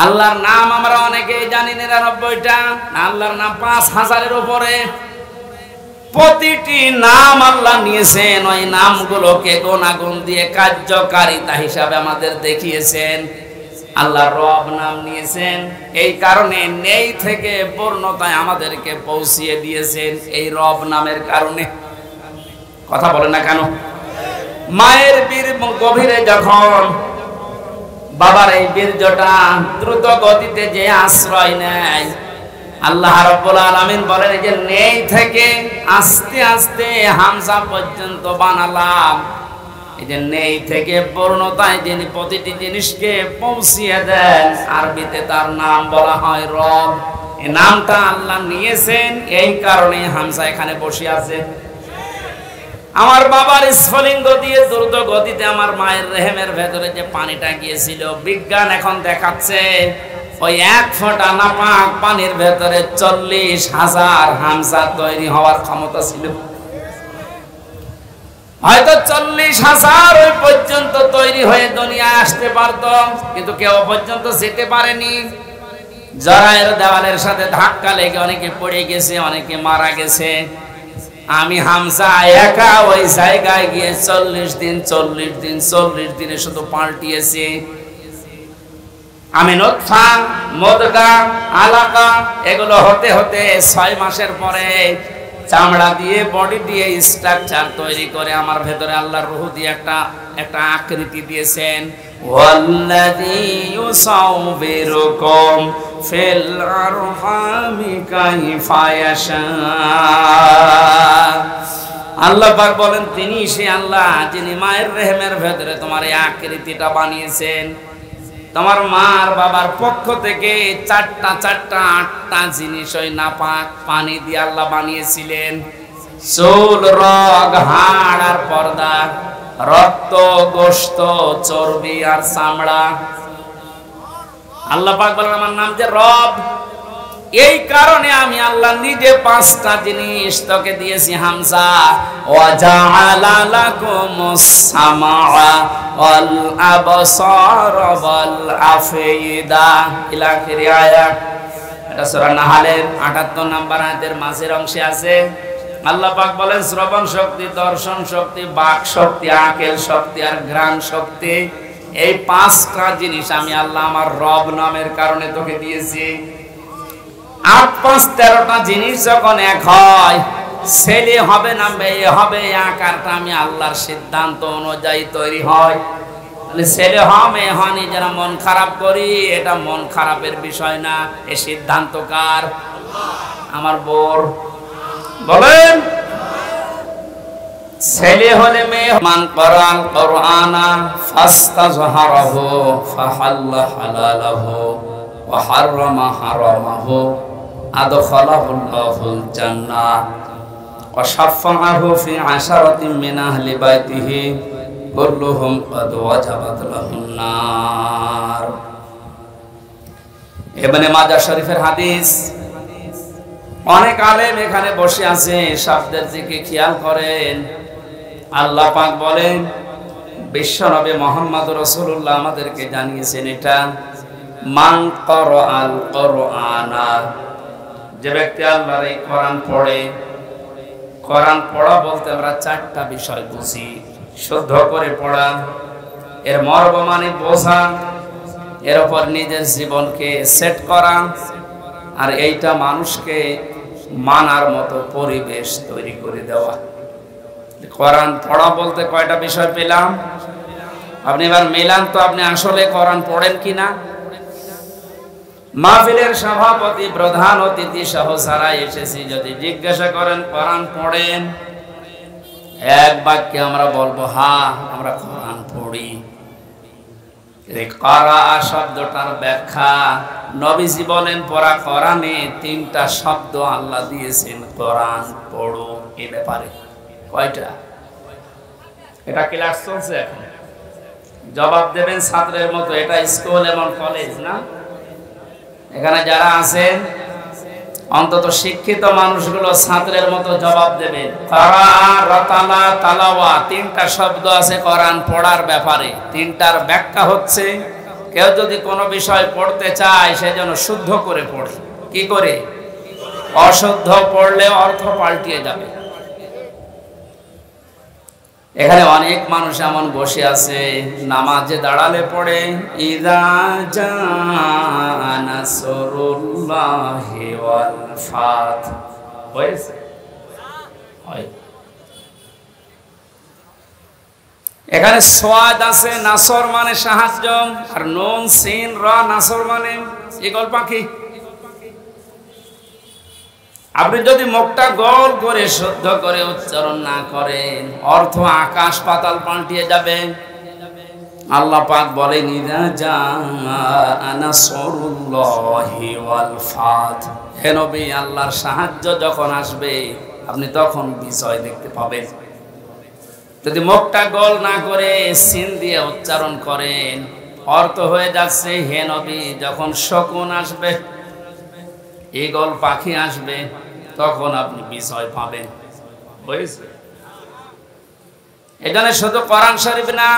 আল্লাহর নাম আমরা অনেকেই জানি 99টা, আল্লাহর নাম 5000-এর উপরে। প্রতিটি নাম আল্লাহ নিয়েছেন, ওই নামগুলোকে গুণাগুণ দিয়ে কার্যকারিতা হিসাবে আমাদের দেখিয়েছেন। আল্লাহ রব নাম নিয়েছেন, এই কারণে নেই থেকে পূর্ণতায় আমাদেরকে পৌঁছিয়ে দিয়েছেন এই রব নামের কারণে। কথা বলে না কেন? মায়ের বীর গভীরে যখন বাবার এই বীর্যটা দ্রুত গতিতে যে আশ্রয় নেয়, আল্লাহ রাব্বুল আলামিন বলেন যে নেই থেকে আস্তে আস্তে হামজা পর্যন্ত বানালাম। এই যে নেই থেকে পূর্ণতায় যিনি প্রতিটি জিনিসকে পৌঁছিয়ে দেন, আরবিতে তার নাম বলা হয় রব। এই নামটা আল্লাহ নিয়েছেন, এই কারণে হামজা এখানে বসে আছে। আমার বাবার স্ফলিঙ্গ দিয়ে দ্রুত গতিতে আমার মায়ের রেহেমের ভেতরে যে পানিটা গিয়েছিল, বিজ্ঞান এখন দেখাচ্ছে ওই 1 ফোঁটা নাপাক পানির ভেতরে 40,000 হামজা তৈরি হওয়ার ক্ষমতা ছিল। হয়তো 40,000 ওই পর্যন্ত তৈরি হয়ে দুনিয়ায় আসতে পারত, কিন্তু কেউ পর্যন্ত যেতে পারেনি। জরায়ের দেওয়ালের সাথে ধাক্কা লেগে অনেকে পড়ে গেছে, অনেকে মারা গেছে। আমি হামজা একা ওই জায়গায় গিয়ে 40 দিনে শুধু পাল্টিয়েছি। আমি নূতফা, মুদগা, আলাকা এগুলো হতে হতে 6 মাসের পরে চামড়া দিয়ে, বডি দিয়ে স্ট্রাকচার তৈরি করে আমার ভেতরে আল্লাহর রূহ দিয়ে একটা আকৃতি দিয়েছেন। ওয়াল্লাযী ইউসাউবিরুকুম ফিল আরহামি কাইফা ইয়াশা। আল্লাহ পাক বলেন তিনি সে আল্লাহ যিনি মায়ের রেহেমের ভেতরে তোমার এই আকৃতিটা বানিয়েছেন। তোমার মার বাবার পক্ষ থেকে 8টা জিনিস ওই নাপাক পানি দিয়ে আল্লাহ বানিয়েছিলেন। চুল, রগ, হাড় আর পর্দা, রক্ত, গোশত, চর্বি আর চামড়া। আল্লাহ পাক বলেন আমার নাম যে রব, এই কারণে আমি আল্লাহ নিজে 5টা জিনিস তোকে দিয়েছি হামজা। ওয়া জাআলা লাকুমুস সামাআ ওয়াল আবসার ওয়াল আফইদা ইলা আখিরি আয়াত। এটা সূরা নাহলের 78 নম্বর আয়াতের মাঝের অংশে আছে। আল্লাহ পাক বলেন শ্রবণ শক্তি, দর্শন শক্তি, বাক শক্তি, আকেল শক্তি আর ঘ্রাণ শক্তি, এই 5টা জিনিস আমি আল্লাহ আমার রব নামের কারণে তোকে দিয়েছি। 8 5 13টা জিনিস যখন এক হয়, ছেলে হবে না মেয়ে হবে, আকারটা আমি আল্লাহর সিদ্ধান্ত অনুযায়ী তৈরি হয়। তাহলে ছেলে হয় মেয়ে হয়, যারা মন খারাপ করি, এটা মন খারাপের বিষয় না, এই সিদ্ধান্ত কার? আমার বোর। বলেন ছেলে হলে মেয়ে। মান করাল কোরআনা ফাস্তাজহারাহু ফাহাল্লা হালালাহু ওয়া হাররামা হারামাহু আদখালাহুল্লাহুল জান্নাহ ওয়া শাফাআহু ফি 10 মিন আহলি বাইতিহি কুল্লুহুম ক্বাদ ওয়াজাবাত লাহুন নার। ইবনে মাজাহ শরীফের হাদিস। অনেক আলেম এখানে বসে আছে, শব্দের দিকে খেয়াল করেন। আল্লাহ পাক বলেন বিশ্বনবী মুহাম্মদ রাসূলুল্লাহ আমাদেরকে জানিয়েছেন এটা, মান ক্বারাআল কোরআনা, যে ব্যক্তি আল্লাহর এই কোরআন পড়ে। কোরআন পড়া বলতে আমরা 4টা বিষয় বুঝি। শুদ্ধ করে পড়া, এর মর্ম মানে বোঝা, এর উপর নিজের জীবনকে সেট করা, আর এইটা মানুষকে মানার মতো পরিবেশ তৈরি করে দেওয়া। কোরআন পড়া বলতে কয়টা বিষয় পেলাম? আপনি এবার মেলান তো, আপনি আসলে কোরআন পড়েন কিনা। মাহফিলের সভাপতি, প্রধান অতিথি সহ যারা এসেছি, যদি জিজ্ঞাসা করেন কোরআন পড়েন, এক বাক্যে আমরা বলবো হ্যাঁ আমরা কোরআন পড়ি। করা শব্দটার ব্যাখ্যা নবীজি বলেন পড়া কোরআনে 3টা শব্দ আল্লাহ দিয়েছেন কোরআন পড়ো এই ব্যাপারে। কয়টা? এটা ক্লাস চলছে এখন, জবাব দেবেন ছাত্রের মতো। এটা স্কুল এবং কলেজ না, এখানে যারা আছেন অন্তত শিক্ষিত মানুষগুলো ছাত্রের মতো জবাব দেবেন। কারা, রাতালা, তালাওয়া 3টা শব্দ আছে কোরআন পড়ার ব্যাপারে। 3টার ব্যাখ্যা হচ্ছে কেউ যদি কোনো বিষয় পড়তে চায় সে যেন শুদ্ধ করে পড়ে। কি করে? অশুদ্ধ পড়লে অর্থ পাল্টিয়ে যাবে। এখানে অনেক মানুষ এমন বসে আছে নামাজে দাঁড়ালে পড়ে ইযা জাআ নাসরুল্লাহি ওয়াল ফাত, হয়েছে হয়। এখানে সোয়াদ আছে, নাসর মানে সাহায্য, আর নুন সিন র নাসর মানে ঈগল পাখি। আপনি যদি মুখটা গোল করে শুদ্ধ করে উচ্চারণ না করেন অর্থ আকাশ পাতাল পাল্টিয়ে যাবে। আল্লাহ পাক বলেন ইযা জাআ নাসরুল্লাহি ওয়াল ফাত, হে নবী আল্লাহর সাহায্য যখন আসবে আপনি তখন বিজয় দেখতে পাবেন। যদি মুখটা গোল না করে সিন দিয়ে উচ্চারণ করেন অর্থ হয়ে যাচ্ছে হে নবী যখন শকুন আসবে, ঈগল পাখি আসবে তখন আপনি বিজয় পাবেন। বুঝেছেন? এখানে শুধু কোরআন শরীফ না,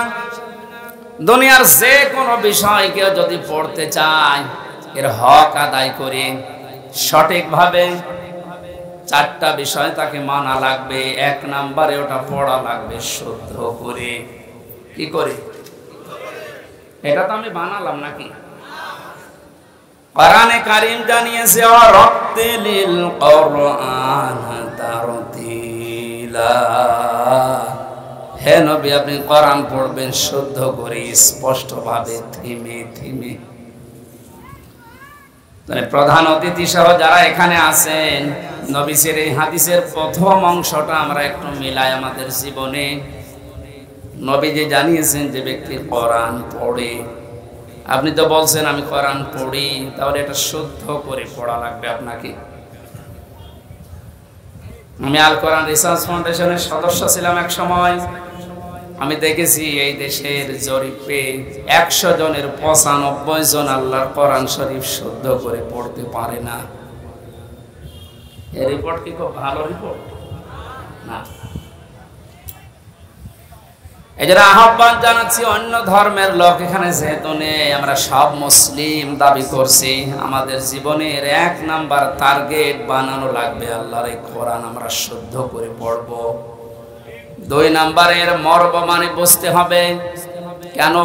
দুনিয়ার যে কোনো বিষয় কেউ যদি পড়তে চায় এর হক আদায় করে সঠিকভাবে চারটা বিষয় তাকে মানা লাগবে। এক নম্বরে ওটা পড়া লাগবে শুদ্ধ করে। কি করে? এটা তো আমি বানালাম নাকি? কোরআনে কারীম জানিয়েছে ওয়ারাত্তিলিল কোরআন তারতিলা, হে নবী আপনি কোরআন পড়বেন শুদ্ধ করে স্পষ্টভাবে থিমে থিমে। মানে প্রধান অতিথি সহ যারা এখানে আছেন নবীর এই হাদিসের প্রথম অংশটা আমরা একটু মিলাই আমাদের জীবনে। নবী যে জানিয়েছেন যে ব্যক্তি কোরআন পড়ে, আপনি তো বলছেন আমি কোরআন পড়ি, তাহলে এটা শুদ্ধ করে পড়া লাগবে আপনাকে। আমি আল কোরআন রিসার্চ ফাউন্ডেশনের সদস্য ছিলাম এক সময়। আমি দেখেছি এই দেশের জরিপে 100 জনের 95 জন আল্লাহর কোরআন শরীফ শুদ্ধ করে পড়তে পারে না। এই রিপোর্ট কি খুব ভালো রিপোর্ট না? এজন্য আহ্বান জানাচ্ছি অন্য ধর্মের লোক এখানে যেহেতু নেই, আমরা সব মুসলিম দাবি করছি, আমাদের জীবনের 1 নাম্বার টার্গেট বানানো লাগবে আল্লাহর এই কোরআন আমরা শুদ্ধ করে পড়ব। 2 নাম্বারের মর্ম মানে বুঝতে হবে। কেন?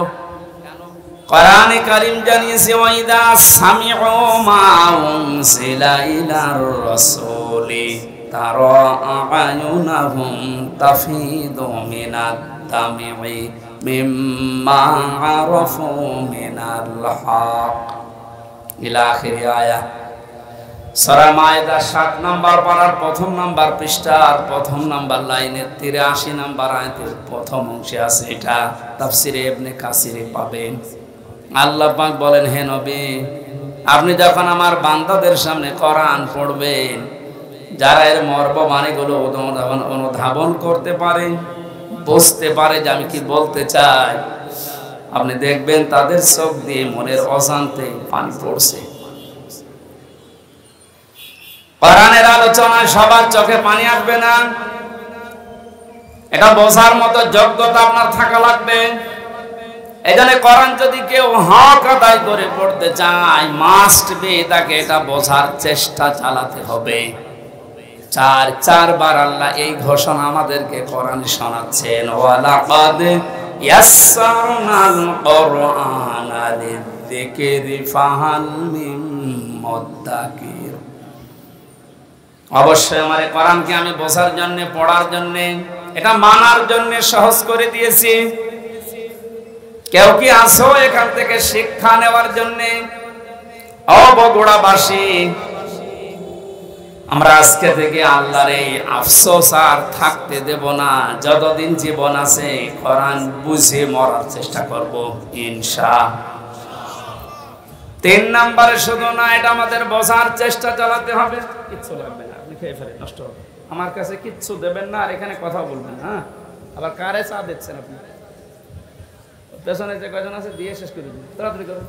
কোরআনে কারীম জানিয়েছে ওয়াইদা সামিউ মা উনজিলা ইলার রাসূলি তারা আয়ুনাহুম তাফিদু মিনাদ দামি মিম্মা আরাফু মিনাল হক ইলা আখির আয়াত। সূরা মায়েদা 7 নাম্বার পারার প্রথম নাম্বার পৃষ্ঠার প্রথম নাম্বার লাইনের 83 নাম্বার আয়াতের প্রথম অংশে আছে। এটা তাফসিরে ইবনে কাসিরে পাবেন। আল্লাহ পাক বলেন হে নবী আপনি যখন আমার বান্দাদের সামনে কোরআন পড়বেন, যারা এর মর্ম মানেগুলো অনুধাবন করতে পারে, বুঝতে পারে যে আমি কি বলতে চাই, আপনি দেখবেন তাদের চোখ দিয়ে মনের অজান্তে পানি পড়ছে। কোরআনের আলোচনায় সবার চোখে পানি আসবে না, এটা বোঝার মতো যোগ্যতা আপনার থাকা লাগবে। এজন্য কোরআন যদি কেউ হক আদায় করে পড়তে চায় মাস্ট বি তাকে এটা বোঝার চেষ্টা চালাতে হবে। 4বার আল্লাহ এই ঘোষণা আমাদেরকে কোরআনে শোনাচ্ছেন, ওয়ালাকাদ ইয়াসসারনাল কোরআনা লিযিকরি ফাহাল মিন মুদ্দাকির। অবশ্যই আমার এই কোরআনকে আমি বোঝার জন্য, পড়ার জন্য, এটা মানার জন্য সহজ করে দিয়েছি। কেউ কি আসো এখান থেকে শিক্ষা নেওয়ার জন্য? বগুড়াবাসী আমরা আজকে থেকে আল্লাহর এই আফসোস আর থাকতে দেব না। যতদিন জীবন আছে কোরআন বুঝে মরার চেষ্টা করব ইনশাআল্লাহ। 3 নাম্বারে শুধু না, এটা আমাদের বোঝার চেষ্টা চালাতে হবে। কিচ্ছু লাগবে না, আপনি খেয়ে ফেলে নষ্ট হবে। আমার কাছে কিচ্ছু দেবেন না আর এখানে কথা বলবেন। হ্যাঁ, আবার কারে চা দিচ্ছেন আপনি? পেছনে যে কয়জন আছে দিয়ে শেষ করে দিন, তাড়াতাড়ি করুন।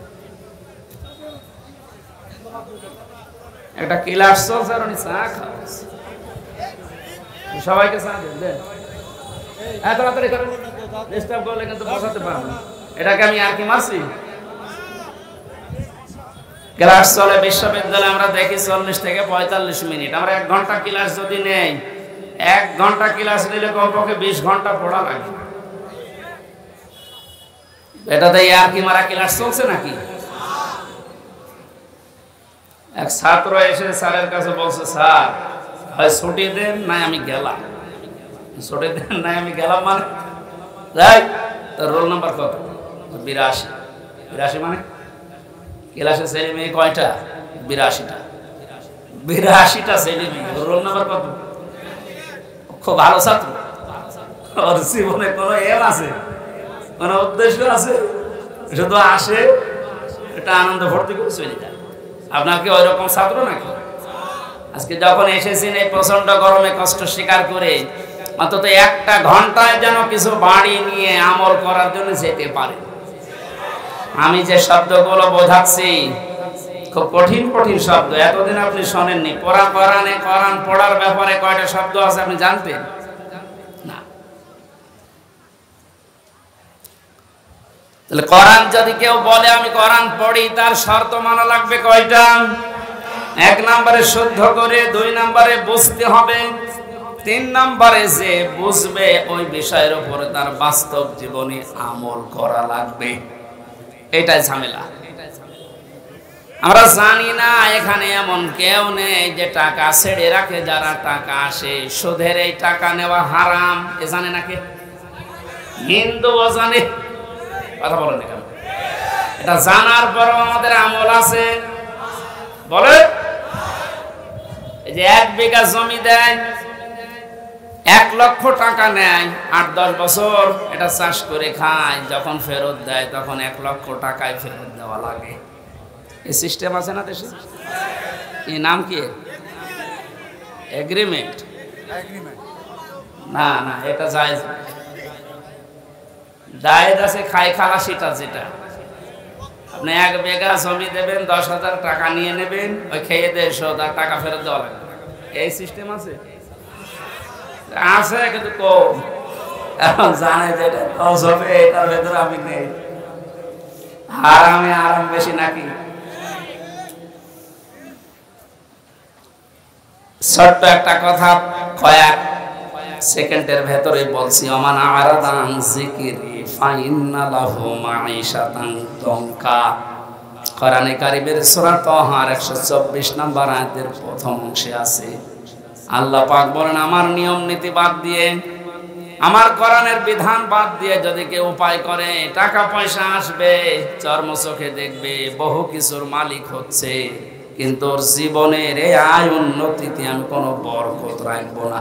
একটা ক্লাস চলছে আর উনি চা খাওয়াচ্ছে, সবাইকে চা দেন। হ্যাঁ তাড়াতাড়ি করেন, ডিস্টার্ব করলে কিন্তু বসাতে পারবেন। এটাকে আমি আর কি মারছি? ক্লাস চলে বিশ্ববিদ্যালয়ে, আমরা দেখি 40 থেকে 45 মিনিট। আমরা 1 ঘন্টা ক্লাস যদি নেই, 1 ঘন্টা ক্লাস নিলে কমপক্ষে 20 ঘন্টা পড়া লাগে। এটাতে আর কি মারা ক্লাস চলছে নাকি? এক ছাত্র এসে স্যারের কাছে বলছে, স্যার হয় ছুটি দেন নাই আমি গেলাম। ছুটি দেন নাই আমি গেলাম মানে যাই। তোর রোল নাম্বার কত? 82। 82 মানে ক্লাসে ছেলে মেয়ে কয়টা? 82টা। 82টা ছেলে মেয়ে, রোল নাম্বার কত? খুব ভালো ছাত্র, ওর জীবনে কোনো এম আছে, কোনো উদ্দেশ্য আছে, শুধু আসে, এটা আনন্দ ভর্তি করে চলে যায়। আপনার কি ওই রকম ছাত্র নাকি? আজকে যখন এসেছেন এই প্রচন্ড গরমে কষ্ট স্বীকার করে, অন্তত 1 ঘন্টায় যেন কিছু বাড়ি নিয়ে আমল করার জন্য যেতে পারে। আমি যে শব্দগুলো বোঝাচ্ছি খুব কঠিন কঠিন শব্দ, এতদিন আপনি শোনেননি। কোরআন পড়ার ব্যাপারে কয়টা শব্দ আছে আপনি জানতেন না? তাহলে কোরআন যদি কেউ বলে আমি কোরআন পড়ি, তার শর্ত মানা লাগবে কয়টা? 1 নম্বরে শুদ্ধ করে, 2 নম্বরে বুঝতে হবে, 3 নম্বরে যে বুঝবে ওই বিষয়ের উপরে তার বাস্তব জীবনে আমল করা লাগবে। এটাই ঝামেলা। আমরা জানি না এখানে এমন কেউ নেই যে টাকা ছেড়ে রাখে। যারা টাকা আসে সুদের, এই টাকা নেওয়া হারাম, এ জানে নাকি? হিন্দুও জানে, কথা বলেন কেন? এটা জানার পরও আমাদের আমল আছে। বলে এই যে 1 বিঘা জমি দেয়, 1 লক্ষ টাকা নেয়, 8-10 বছর এটা চাষ করে খায়, যখন ফেরত দেয় তখন 1 লক্ষ টাকায় ফেরত দেওয়া লাগে। এই সিস্টেম আছে না দেশে? এই নাম কি? এগ্রিমেন্ট? না না, এটা জায়েজ। জায়েজ আছে খাই খালাসিটা, যেটা আপনি 1 বিঘা জমি দেবেন, 10,000 টাকা নিয়ে নেবেন, ওই খেয়ে দিয়ে 100,000 টাকা ফেরত দেওয়া লাগবে। এই সিস্টেম আছে? আছে কিন্তু কম। এখন জানে যেটা লস হবে এটার ভেতরে আমি নেই। আরাম বেশি নাকি? ছোট্ট একটা কথা কয়েক সেকেন্ডের ভেতরে বলছি। ওমান আরাদা আন যিকরি ফাইন্না লাহু মাঈশাতান দনকা। কোরআনে কারীমের সূরা তাহার 124 নম্বর আয়াতের প্রথম অংশে আছে, আল্লাহ পাক বলেন, আমার নিয়ম নীতি বাদ দিয়ে, আমার কোরআনের বিধান বাদ দিয়ে যদি কেউ উপায় করে, টাকা পয়সা আসবে, চর্ম চোখে দেখবে, বহু কিছুর মালিক হচ্ছে, কিন্তু ওর জীবনের এই আয় উন্নতিতে আমি কোনো বরকত রাখবো না।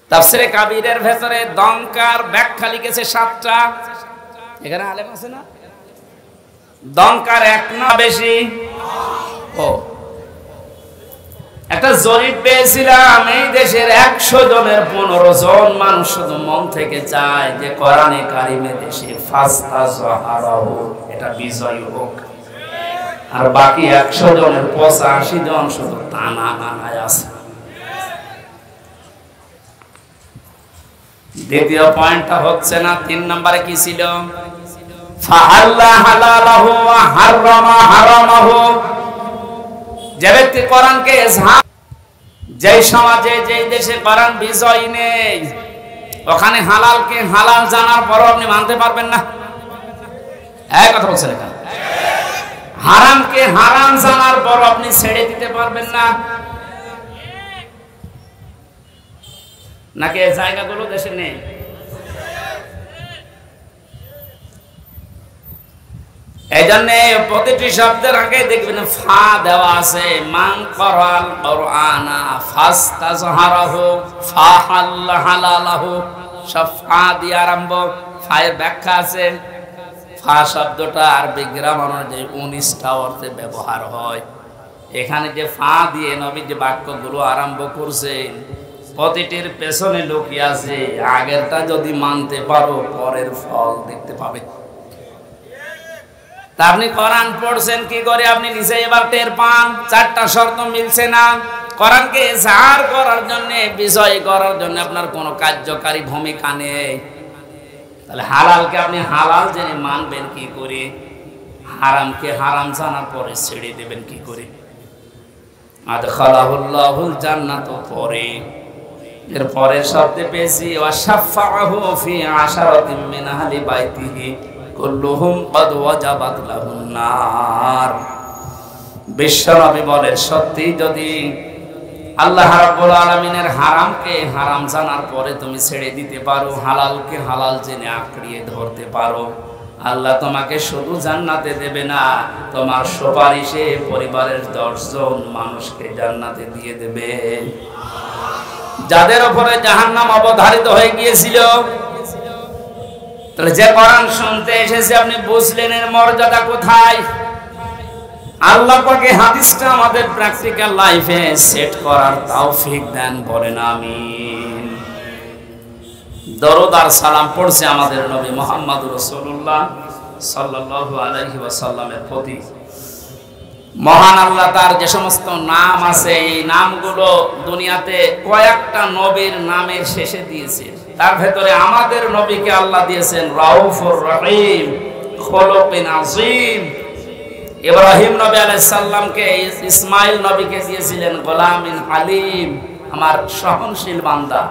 তাফসীরে কাবীরের ভেতরে দঙ্কার ব্যাখ্যা লিখেছে 7টা। এখানে আলেম আছে না? দঙ্কার 1 না বেশি? ও, একটা জরিপ পেয়েছিলাম, এই দেশের 100 জনের 15 জন মানুষ শুধু মন থেকে চায় যে কোরআনে কারিমে দেশে ফাস্তাযহারাহু, এটা বিজয় হোক, আর বাকি 100 জনের 85 জন শুধু টানা মানায় আছে। দ্বিতীয় পয়েন্টটা হচ্ছে না। 3 নম্বরে কি ছিল? ফাআল্লা হালালাহু ওয়া হারামা হারামাহু। যে ব্যক্তি কোরআনকে যেই সমাজে, যেই দেশে কোরআন বিজয় নেই, ওখানে হালালকে হালাল জানার পরও আপনি মানতে পারবেন না। এই কথা বলছেন এখানে। হারামকে হারাম জানার পর আপনি ছেড়ে দিতে পারবেন না। নাকি এই জায়গাগুলো দেশে নেই? এই জন্য প্রতিটি শব্দের আগে দেখবেন ফা দেওয়া আছে। মান করাল কোরআনা ফাস্তাযহারাহু ফাহাল্লা হালালাহু, সব ফা দিয়ে আরম্ভ। ফায়ের ব্যাখ্যা আছে। ফা শব্দটা আরবি গ্রামার অনুযায়ী 19টা অর্থে ব্যবহার হয়। এখানে যে ফা দিয়ে নবী যে বাক্যগুলো আরম্ভ করছেন, প্রতিটির পেছনে লুকিয়ে আছে আগেরটা যদি মানতে পারো পরের ফল দেখতে পাবে। তা আপনি কোরআন পড়ছেন কি করে আপনি নিজে এবার টের পান? 4টা শর্ত মিলছে না। কোরআনকে জাহার করার জন্য, বিজয় করার জন্য আপনার কোনো কার্যকারী ভূমিকা নেই। তাহলে হালালকে আপনি হালাল জেনে মানবেন কি করে? হারামকে হারাম জানার পরে ছেড়ে দেবেন কি করে? আদখালাহুল্লাহুল জান্নাত পরে, এর পরের শব্দে পেয়েছি ওয়াশাফাহু ফি আশারাতিন মিন আহলি বাইতিহি কুল্লুহুম ক্বাদ ওয়াজাবাত লাহুন নার। বিশ্বনবী বলেন, সত্যি যদি আল্লাহ রাব্বুল আলামিনের হারামকে হারাম জানার পরে তুমি ছেড়ে দিতে পারো, হালালকে হালাল জেনে আঁকড়িয়ে ধরতে পারো, আল্লাহ তোমাকে শুধু জান্নাতে দেবে না, তোমার সুপারিশে পরিবারের 10 জন মানুষকে জান্নাতে দিয়ে দেবে। যাদের উপরে জাহান্নাম অবধারিত হয়ে গিয়েছিল, তাহলে যে কোরআন শুনতে এসেছে আপনি বুঝলেন এর মর্যাদা কোথায়? আল্লাহ পাকে হাদিসটা আমাদের প্র্যাকটিক্যাল লাইফে সেট করার তৌফিক দেন, বলেন আমিন। দরুদ আর সালাম পড়ছে আমাদের নবী মুহাম্মদুর রাসূলুল্লাহ সাল্লাল্লাহু আলাইহি ওয়াসাল্লামের প্রতি। মহান আল্লাহ তার যে সমস্ত নাম আছে, এই নামগুলো দুনিয়াতে কয়েকটা নবীর নামের শেষে দিয়েছেন। তার ভেতরে আমাদের নবীকে আল্লাহ দিয়েছেন রাউফুর রহিম, খুলুকিন আযীম। ইব্রাহিম নবী আলাইহিস সালামকে ইসমাইল নবীকে দিয়েছিলেন গোলামিন হালিম, আমার সহনশীল বান্দা।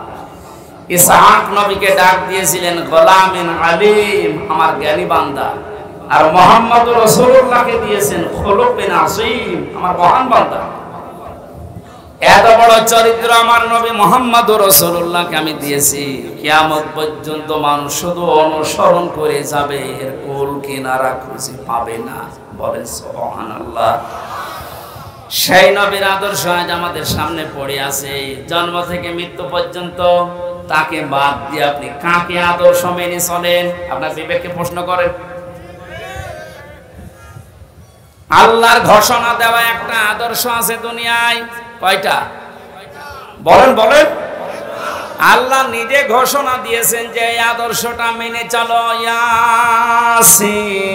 ইসহাক নবীকে ডাক দিয়েছিলেন গোলামিন আলিম, আমার জ্ঞানী বান্দা। আর মুহাম্মদুর রাসূলুল্লাহকে দিয়েছেন খুলুকিন আযীম, আমার মহান বান্দা। এত বড় চরিত্র আমার নবী মুহাম্মদুর রাসূলুল্লাহকে আমি দিয়েছি, কিয়ামত পর্যন্ত মানুষ শুধু অনুসরণ করে যাবে, এর কুল কিনারা খুঁজে পাবে না, বলেন সুবহানাল্লাহ। সেই নবীর আদর্শ আজ আমাদের সামনে পড়ে আছে, জন্ম থেকে মৃত্যু পর্যন্ত। তাকে বাদ দিয়ে আপনি কাকে আদর্শ মেনে চলেন? আপনার বিবেককে প্রশ্ন করেন। আল্লাহর ঘোষণা দেওয়া একটা আদর্শ আছে দুনিয়ায়, কয়টা? বলেন বলেন। আল্লাহ নিজে ঘোষণা দিয়েছেন যে এই আদর্শটা মেনে চলো।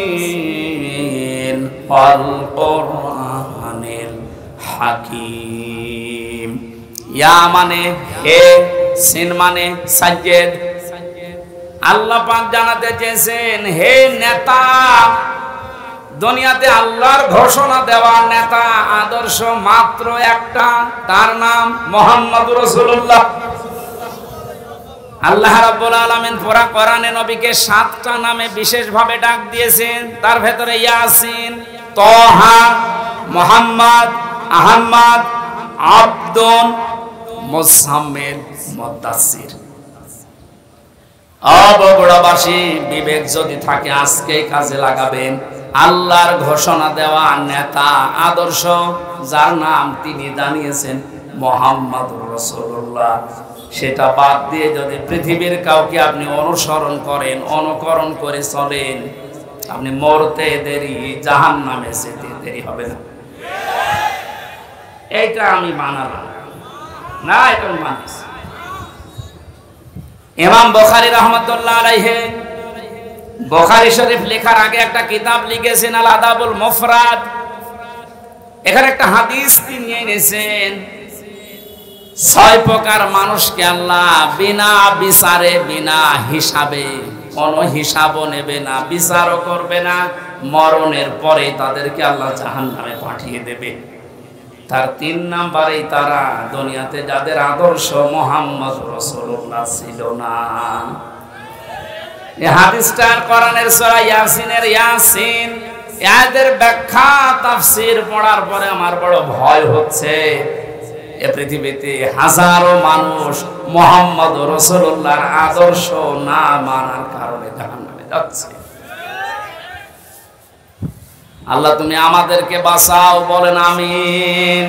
ইয়াসিন ওয়াল কুরআনিল হাকিম। ইয়া মানে হে, সিন মানে সাজ্জেদ। আল্লাহ পাক জানাতে চেয়েছেন, হে নেতা, দুনিয়াতে আল্লাহর ঘোষণা দেওয়া নেতা আদর্শ মাত্র একটা, তার নাম মুহাম্মদুর রাসূলুল্লাহ। আল্লাহ রাব্বুল আলামিন পুরা কোরআনে নবীকে 7টা নামে বিশেষভাবে ডাক দিয়েছেন। তার ভেতরে ইয়াসিন, তাহা, মুহাম্মদ, আহমদ, আব্দুন, মুজাম্মিল, মুদাসসির। বগুড়াবাসী, বিবেক যদি থাকে আজকে কাজে লাগাবেন। আল্লাহর ঘোষণা দেওয়া নেতা আদর্শ যার নাম তিনি জানিয়েছেন মুহাম্মদুর রাসূলুল্লাহ, সেটা বাদ দিয়ে যদি পৃথিবীর কাউকে আপনি অনুসরণ করেন, অনুকরণ করে চলেন, আপনি মরতে দেরি, জাহান্নামে যেতে দেরি হবে না। এইটা আমি মানালাম না, এটা আমি মানছি। ইমাম বুখারী রাহমাতুল্লাহ আলাইহি বুখারী শরীফ লেখার আগে একটা কিতাব লিখেছেন আল আদাবুল মুফরাদ। এখানে একটা হাদিস তিনি এনেছেন, 6 প্রকার মানুষকে আল্লাহ বিনা বিচারে, বিনা হিসাবে, কোনো হিসাবও নেবে না, বিচারও করবে না, মরণের পরে তাদেরকে আল্লাহ জাহান্নামে পাঠিয়ে দেবে। তার 3 নাম্বারেই তারা দুনিয়াতে যাদের আদর্শ মুহাম্মদ রাসূলুল্লাহ ছিল না। এই হাদিসটা কোরআনের সূরা ইয়াসিনের ইয়াসিন, এদের ব্যাখ্যা তাফসীর পড়ার পরে আমার বড় ভয় হচ্ছে, এই পৃথিবীতে হাজারো মানুষ মুহাম্মদ রাসূলুল্লাহর আদর্শ না মানার কারণে জাহান্নামে যাচ্ছে। আল্লাহ তুমি আমাদেরকে বাঁচাও, বলেন আমিন।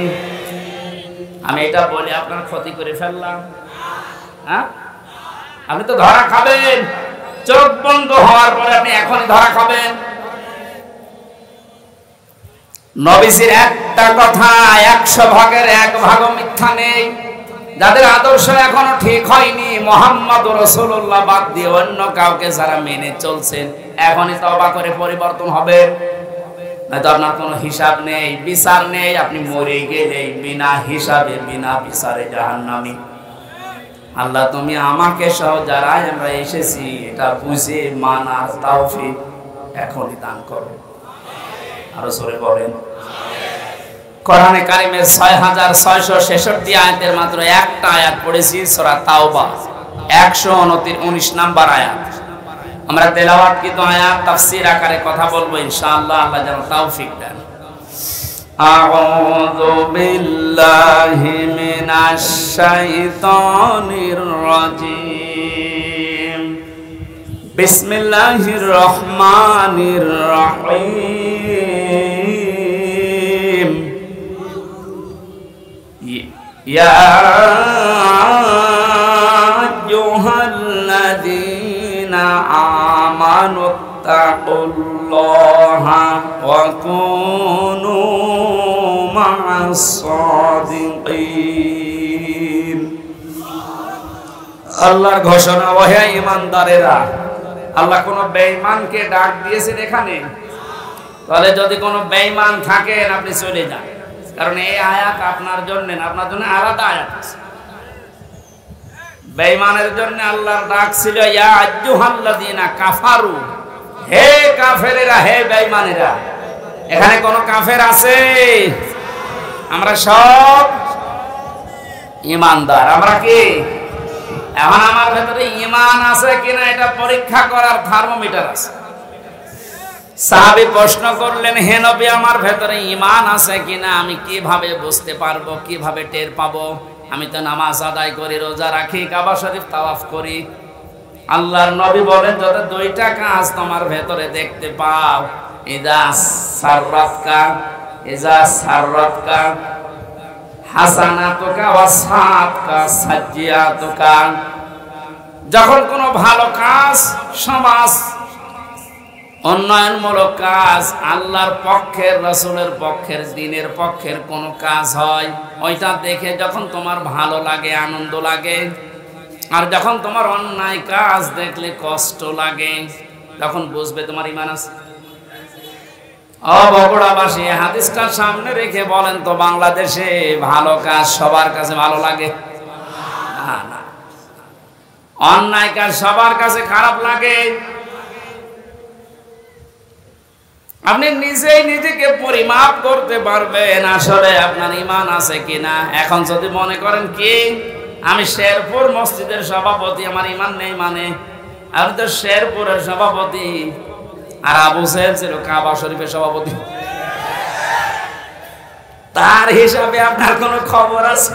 আমি এটা বলে আপনার ক্ষতি করে ফেললাম? হ্যাঁ, আপনি তো ধরা খাবেন, চোখ বন্ধ হওয়ার পরে আপনি এখনই ধরা খাবেন। নবীজির একটা কথা 100 ভাগের 1 ভাগও মিথ্যা নেই। যাদের আদর্শ এখনো ঠিক হয়নি, মুহাম্মদুর রাসূলুল্লাহ বাদ দিয়ে অন্য কাউকে যারা মেনে চলছেন, এখনই তওবা করে পরিবর্তন হবে, নয়তো আপনার কোনো হিসাব নেই, বিচার নেই, আপনি মরে গেলেই বিনা হিসাবে, বিনা বিচারে জাহান্নামী। আল্লাহ তুমি আমাকে সহ যারা আমরা এসেছি এটা বুঝে মানার তৌফিক এখনই দান করো। আরো জোরে বলেন। কোরআনে কারিমের ৬৬৬৬ আয়াতের মাত্র একটা আয়াত পড়েছি, সূরা তাওবা ১১৯ নাম্বার আয়াত। আমরা তেলাওয়াত কিন্তু আয়াত তাফসীর আকারে কথা বলবো ইনশাআল্লাহ, আল্লাহ যেন তৌফিক দেন। আউযু বিল্লাহি মিনাশ শাইতানির রাজীম। বিসমিল্লাহির রহমানির রহিম। ইয়া আইয়ুহাল্লাযীনা আমানুত্তাকুল্লাহা ওয়া কুনু মা'আস সাদিকিন। আল্লাহর ঘোষণা, ওহে ঈমানদারেরা। আল্লাহ কোন বেঈমানকে ডাক দিয়েছেন এখানে? তাহলে যদি কোনো বেঈমান থাকেন আপনি চলে যান, কারণ এই আয়াত আপনার জন্য না, আপনার জন্য আলাদা আয়াত আছে। বেঈমানের জন্য আল্লাহর ডাক ছিল ইয়া আইয়ুহাল্লাযীনা কাফারু, হে কাফেরেরা, হে বেঈমানেরা। এখানে কোন কাফের আছে? আমরা সব ঈমানদার। আমরা কি? এখন আমার ভেতরে ঈমান আছে কিনা এটা পরীক্ষা করার থার্মোমিটার আছে। সাহাবী প্রশ্ন করলেন, হে নবী, আমার ভেতরে ঈমান আছে কিনা আমি কিভাবে বুঝতে পারবো, কিভাবে টের পাবো? আমি তো নামাজ আদায় করি, রোজা রাখি, কাবা শরীফ তাওয়াফ করি। আল্লাহর নবী বলেন, যত দুইটা কাজ তোমার ভেতরে দেখতে পাও, ইযা সাররাতকা হাসানাতুকা ওয়া সাআতকা সাজ্জিয়াতুকা। যখন কোনো ভালো কাজ, সমাজ উন্নয়নমূলক কাজ, আল্লাহর পক্ষের, রাসূলের পক্ষের, দ্বীনের পক্ষের কোনো কাজ হয়, ওইটা দেখে যখন তোমার ভালো লাগে, আনন্দ লাগে, আর যখন তোমার অন্যায় কাজ দেখলে কষ্ট লাগে, তখন বুঝবে তোমার ঈমান আছে। ও বগুড়াবাসী, হাদিসটা সামনে রেখে বলেন তো, বাংলাদেশে ভালো কাজ সবার কাছে ভালো লাগে? না না। অন্যায় কাজ সবার কাছে খারাপ লাগে। আপনি নিজেই নিজেকে পরিমাপ করতে পারবেন আসলে আপনার ঈমান আছে কিনা। এখন যদি মনে করেন কি আমি শেরপুর মসজিদের সভাপতি, আমার ঈমান নেই, মানে আমি তো শেরপুরের সভাপতি, আর আবু সাহেব ছিল কাবা শরীফের সভাপতি, তার হিসাবে আপনার কোনো খবর আছে?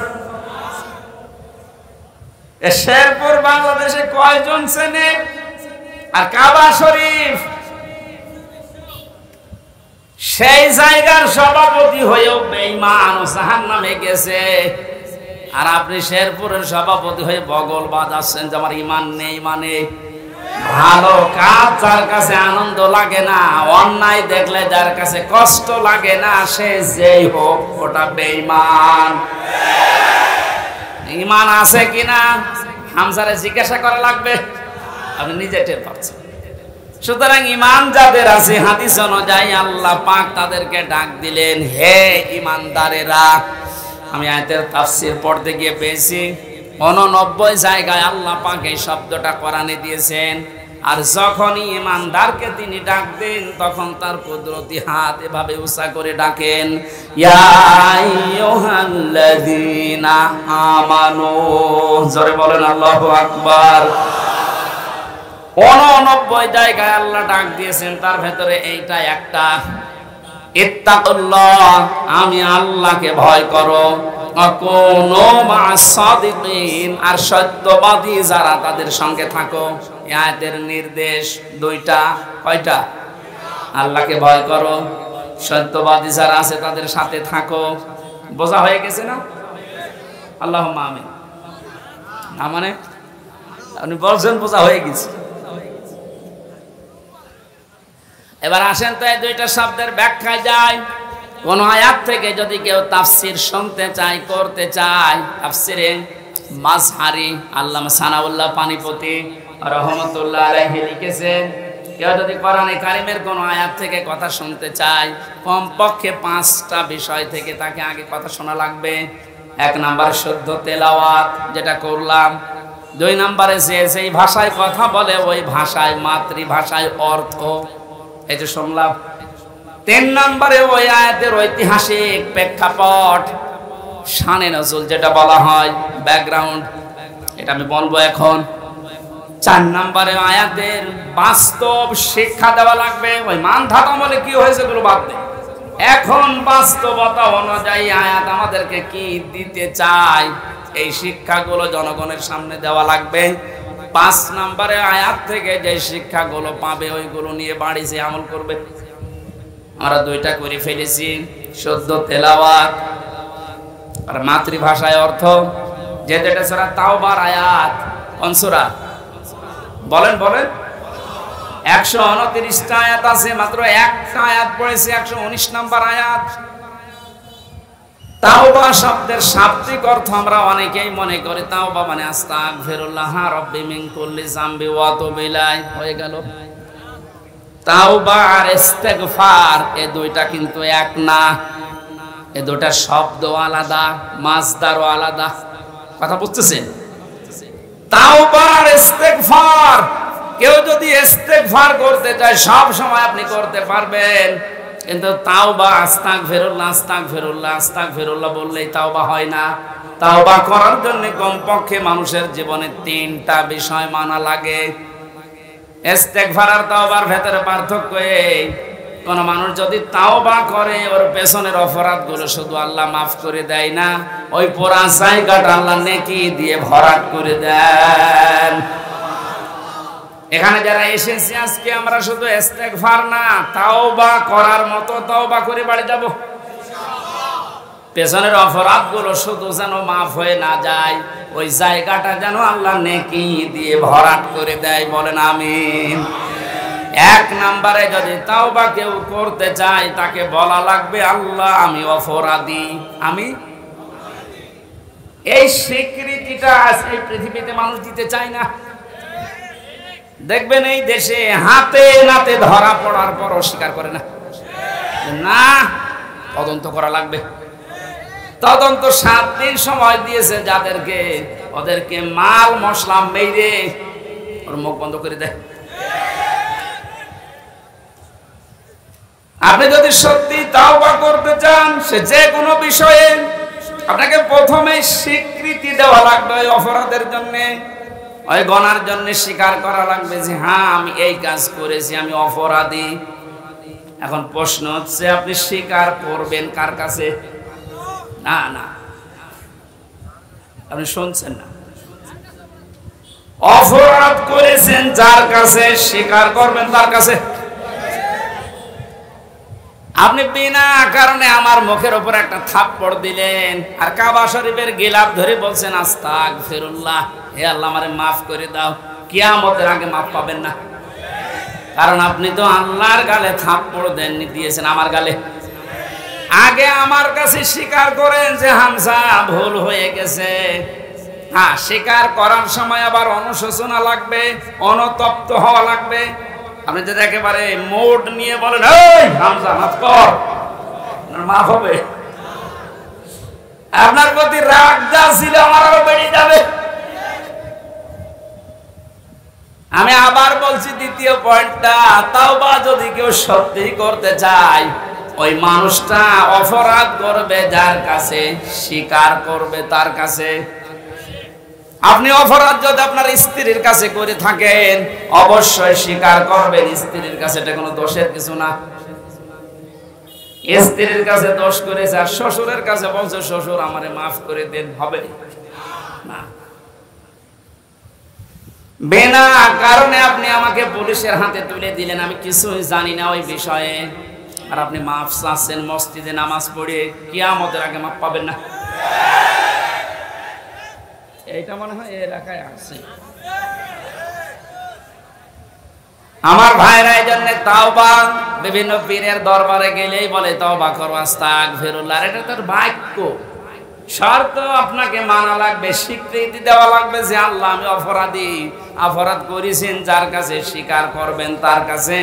শেরপুর বাংলাদেশে কয়জন চেনে? আর কাবা শরীফ সেই জায়গার সভাপতি হয়েও বেঈমান ও জাহান্নামে গেছে, আর আপনি শেরপুরের সভাপতি হয়ে বগল বাজাচ্ছেন যে আমার ঈমান নেই। মানে ভালো কাজ যার কাছে আনন্দ লাগে না, অন্যায় দেখলে যার কাছে কষ্ট লাগে না, সে যেই হোক ওটা বেঈমান। ঈমান আছে কিনা হামজারে জিজ্ঞাসা করা লাগবে, আপনি নিজে টের পাচ্ছেন। সুতরাং ঈমান যাদের আছে, হাদিস অনুযায়ী আল্লাহ পাক তাদেরকে ডাক দিলেন, হে ঈমানদারেরা। আমি আয়াতের তাফসীর পড়তে গিয়ে পেয়েছি 89 জায়গায় আল্লাহ পাক এই শব্দটা কোরআনে দিয়েছেন। আর যখনই ঈমানদারকে তিনি ডাক দেন, তখন তার কুদরতি হাত এভাবে উঁচা করে ডাকেন, ইয়া আইয়ুহাল্লাযীনা আমানু। জোরে বলেন আল্লাহু আকবার। 89 জায়গায় আল্লাহ ডাক দিয়েছেন, তার ভেতরে এইটা একটা, ইত্তাকুল্লাহ, আমি আল্লাহকে ভয় করো, কুনু মা'আস সাদিকিন, আর সত্যবাদী যারা তাদের সঙ্গে থাকো। এই আয়াতের নির্দেশ দুইটা। কয়টা? আল্লাহকে ভয় করো, সত্যবাদী যারা আছে তাদের সাথে থাকো। বোঝা হয়ে গেছে না? আল্লাহুম্মা আমিন। না মানে আপনি বলছেন বোঝা হয়ে গেছে। এবার আসেন তো এই দুইটা শব্দের ব্যাখ্যায় যাই। কোন আয়াত থেকে যদি কেউ তাফসীর শুনতে চায়, করতে চায়, তাফসীরে মাজহারি আল্লামা সানাউল্লাহ পানিপতি রাহমাতুল্লাহ আলাইহি লিখেছেন, কেউ যদি কোরআনে কারিমের কোন আয়াত থেকে কথা শুনতে চায়, কমপক্ষে 5টা বিষয় থেকে তাকে আগে কথা শোনা লাগবে। 1 নাম্বার শুদ্ধ তেলাওয়াত, যেটা করলাম। 2 নাম্বারে যেই ভাষায় কথা বলে ওই ভাষায়, মাতৃভাষায় অর্থ, এই যে শুনলাম। 3 নম্বরে ওই আয়াতের ঐতিহাসিক প্রেক্ষাপট, শানে নজুল যেটা বলা হয়, ব্যাকগ্রাউন্ড, এটা আমি বলবো এখন। 4 নম্বরে আয়াতের বাস্তব শিক্ষা দেওয়া লাগবে। ওই মান ধারণা বলে কি হয়েছে গুলো বাদ দে, এখন বাস্তবতা অনুযায়ী আয়াত আমাদেরকে কি দিতে চায় এই শিক্ষাগুলো জনগণের সামনে দেওয়া লাগবে। 5 নম্বরে আয়াত থেকে যে শিক্ষাগুলো পাবে ওইগুলো নিয়ে বাড়ি যে আমল করবে। আমরা 2টা করে ফেলেছি, শুদ্ধ তেলাওয়াত আর মাতৃভাষায় অর্থ। যেটা সূরা তাওবার আয়াত, কোন সূরা বলেন বলেন? 129টা আয়াত আছে, মাত্র একটা আয়াত পড়েছি, 119 নম্বর আয়াত। তাওবা শব্দের শাব্দিক অর্থ আমরা অনেকেই মনে করি তাওবা মানে আস্তাগফিরুল্লাহ রাব্বি মিন কুল্লি যামবি ওয়া আতুবু ইলাইহি, হয়ে গেল। তাওবা আর ইস্তেগফার এই 2টা কিন্তু এক না, এই 2টার শব্দ আলাদা, মাসদারও আলাদা। কথা বুঝতেছেন? তাওবা আর ইস্তেগফার, কেউ যদি ইস্তেগফার করতে চায় সব সময় আপনি করতে পারবেন, কিন্তু তাওবা আস্তাগফিরুল্লাহ আস্তাগফিরুল্লাহ আস্তাগফিরুল্লাহ বললেই তাওবা হয় না। তাওবা করার জন্য কমপক্ষে মানুষের জীবনে 3টা বিষয় মানা লাগে। ইস্তেগফার আর তাওবার ভেতরে পার্থক্য এই, কোন মানুষ যদি তাওবা করে ওর পেছনের অপরাধগুলো শুধু আল্লাহ মাফ করে দেয় না, ওই পুরা জায়গাটা আল্লাহ নেকি দিয়ে ভরাট করে দেন। এখানে যারা এসেছি আজকে আমরা শুধু ইস্তেগফার না, তাওবা করার মতো তাওবা করে বাড়ি যাব। পেছনের অপরাধগুলো শুধু যেন মাফ হয়ে না যায়, ওই জায়গাটা যেন আল্লাহ নেকি দিয়ে ভরাট করে দেয়, বলেন আমিন। 1 নম্বরে যদি তাওবা কেউ করতে চায় তাকে বলা লাগবে আল্লাহ আমি অপরাধী, আমি। এই স্বীকৃতিটা এই পৃথিবীতে মানুষ দিতে চায় না। দেখবেন এই দেশে হাতে নাতে ধরা পড়ার পর অস্বীকার করে না, না তদন্ত করা লাগবে। তদন্ত 7 দিন সময় দিয়েছে যাদেরকে, ওদেরকে মাল মশলা মেরে ওর মুখ বন্ধ করে দেয়। আপনি যদি সত্যি তাওবা করতে চান সে যে কোনো বিষয়ে, আপনাকে প্রথমে স্বীকৃতি দেওয়া লাগবে ওই অপরাধের জন্য, ওই গুনার জন্য স্বীকার করা লাগবে যে হ্যাঁ আমি এই কাজ করেছি, আমি অপরাধী। এখন প্রশ্ন হচ্ছে আপনি স্বীকার করবেন কার কাছে? না না, আপনি শুনছেন না। অপরাধ করেছেন যার কাছে, স্বীকার করবেন তার কাছে। আপনি বিনা কারণে আমার মুখের উপর একটা থাপ্পড় দিলেন আর কাবা শরীফের গিলাফ ধরে বলছেন আস্তাগফিরুল্লাহ, হে আল্লাহ আমারে মাফ করে দাও, কিয়ামতের আগে মাফ পাবেন না। কারণ আপনি তো আল্লাহর গালে থাপ্পড় দেননি, দিয়েছেন আমার গালে। আগে আমার কাছে স্বীকার করেন যে হামজা ভুল হয়ে গেছে। হ্যাঁ, স্বীকার করার সময় আবার অনুশোচনা লাগবে, অনুতপ্ত হওয়া লাগবে। আপনি যদি একেবারে মোড নিয়ে বলেন এই হামজা মাফ কর, মাফ হবে? আপনার প্রতি রাগ যা ছিল আমার আরো বেড়ে যাবে। আমি আবার বলছি দ্বিতীয় পয়েন্টটা, তাওবা যদি কেউ সত্যি করতে চায় ওই মানুষটা অপরাধ করবে যার কাছে, স্বীকার করবে তার কাছে। আপনি অপরাধ যদি আপনার স্ত্রীর কাছে করে থাকেন অবশ্যই স্বীকার করবেন স্ত্রীর কাছে, এটা কোনো দোষের কিছু না। স্ত্রীর কাছে দোষ করেছে আর শ্বশুরের কাছে বলছে শ্বশুর আমারে মাফ করে দেন, হবে না। বিনা কারণে আপনি আমাকে পুলিশের হাতে তুলে দিলেন, আমি কিছুই জানি না ওই বিষয়ে, আর আপনি মাফ চাচ্ছেন মসজিদে নামাজ পড়ে, কিয়ামতের আগে মাফ পাবেন না। এইটা মনে হয় এই এলাকায় আছে। আমার ভাইরা এই জন্য তাওবা, বিভিন্ন পীরের দরবারে গেলেই বলে তাওবা করো আস্তাগফিরুল্লাহ, এটা তোর বাক্য। শর্ত আপনাকে মানা লাগবে, স্বীকৃতি দেওয়া লাগবে যে আল্লাহ আমি অপরাধী, অপরাধ করেছেন যার কাছে, স্বীকার করবেন তার কাছে।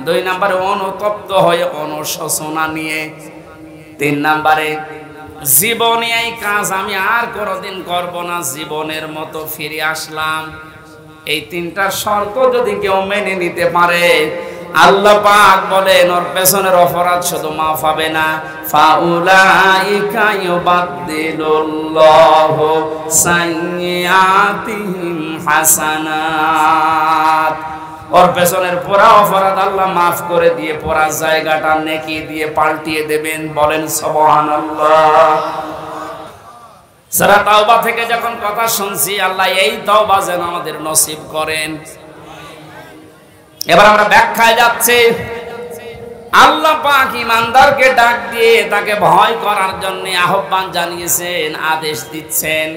2 নম্বরে অনুতপ্ত হয়ে অনুশোচনা নিয়ে। 3 নম্বরে জীবনে এই কাজ আমি আর কোনোদিন করব না, জীবনের মতো ফিরে আসলাম। এই 3টা শর্ত যদি কেউ মেনে নিতে পারে আল্লাহ পাক বলেন ওর পেছনের অপরাধ শুধু মাফ হবে না, ফাউলাইকা ইউবাদদিলুল্লাহু সাইয়্যাতিহিম হাসানাত। ওর পেছনের পুরা অপরাধ আল্লাহ মাফ করে দিয়ে পুরা জায়গাটা নেকি দিয়ে পাল্টিয়ে দেবেন। বলেন সুবহানাল্লাহ। সূরা তাওবা থেকে যখন কথা শুনছি, আল্লাহ এই তওবা যেন আমাদের নসিব করেন। এবার আমরা ব্যাখ্যায় যাচ্ছি। আল্লাহ পাক ঈমানদারকে ডাক দিয়ে তাকে ভয় করার জন্য আহ্বান জানিয়েছেন, আদেশ দিচ্ছেন।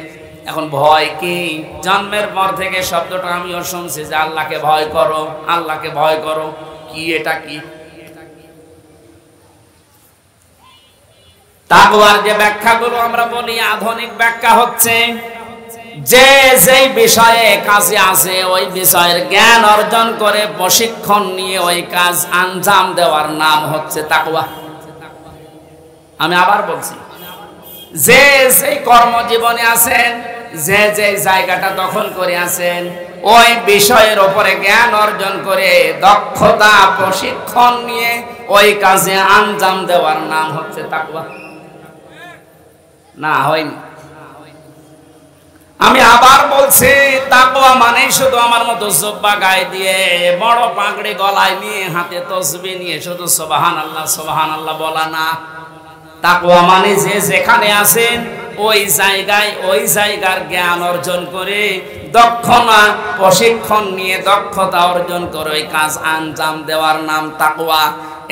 এখন ভয় কি? জন্মের পর থেকে শব্দটা আমিও শুনছি যে আল্লাহকে ভয় করো, আল্লাহকে ভয় করো। কি এটা? কি তাকওয়ার যে ব্যাখ্যাগুলো আমরা বলি, আধুনিক ব্যাখ্যা হচ্ছে যে যেই বিষয়ে কাজে আছে ওই বিষয়ের জ্ঞান অর্জন করে প্রশিক্ষণ নিয়ে ওই কাজ আঞ্জাম দেওয়ার নাম হচ্ছে তাকওয়া। আমি আবার বলছি, যে সেই কর্মজীবনে আছেন, যে যে জায়গাটা দখল করে আছেন, ওই বিষয়ের উপরে জ্ঞান অর্জন করে দক্ষতা প্রশিক্ষণ নিয়ে ওই কাজে আঞ্জাম দেওয়ার নাম হচ্ছে তাকওয়া। না হয়নি? আমি আবার বলছি, তাকওয়া মানে শুধু আমার মতো জুব্বা গায়ে দিয়ে বড় পাগড়ি গলায় নিয়ে হাতে তসবিহ নিয়ে শুধু সুবহানাল্লাহ সুবহানাল্লাহ বলা না। তাকওয়া মানে যে যেখানে আছেন ওই জায়গায় ওই জায়গার জ্ঞান অর্জন করে দক্ষতা প্রশিক্ষণ নিয়ে দক্ষতা অর্জন করে ওই কাজ আঞ্জাম দেওয়ার নাম তাকওয়া।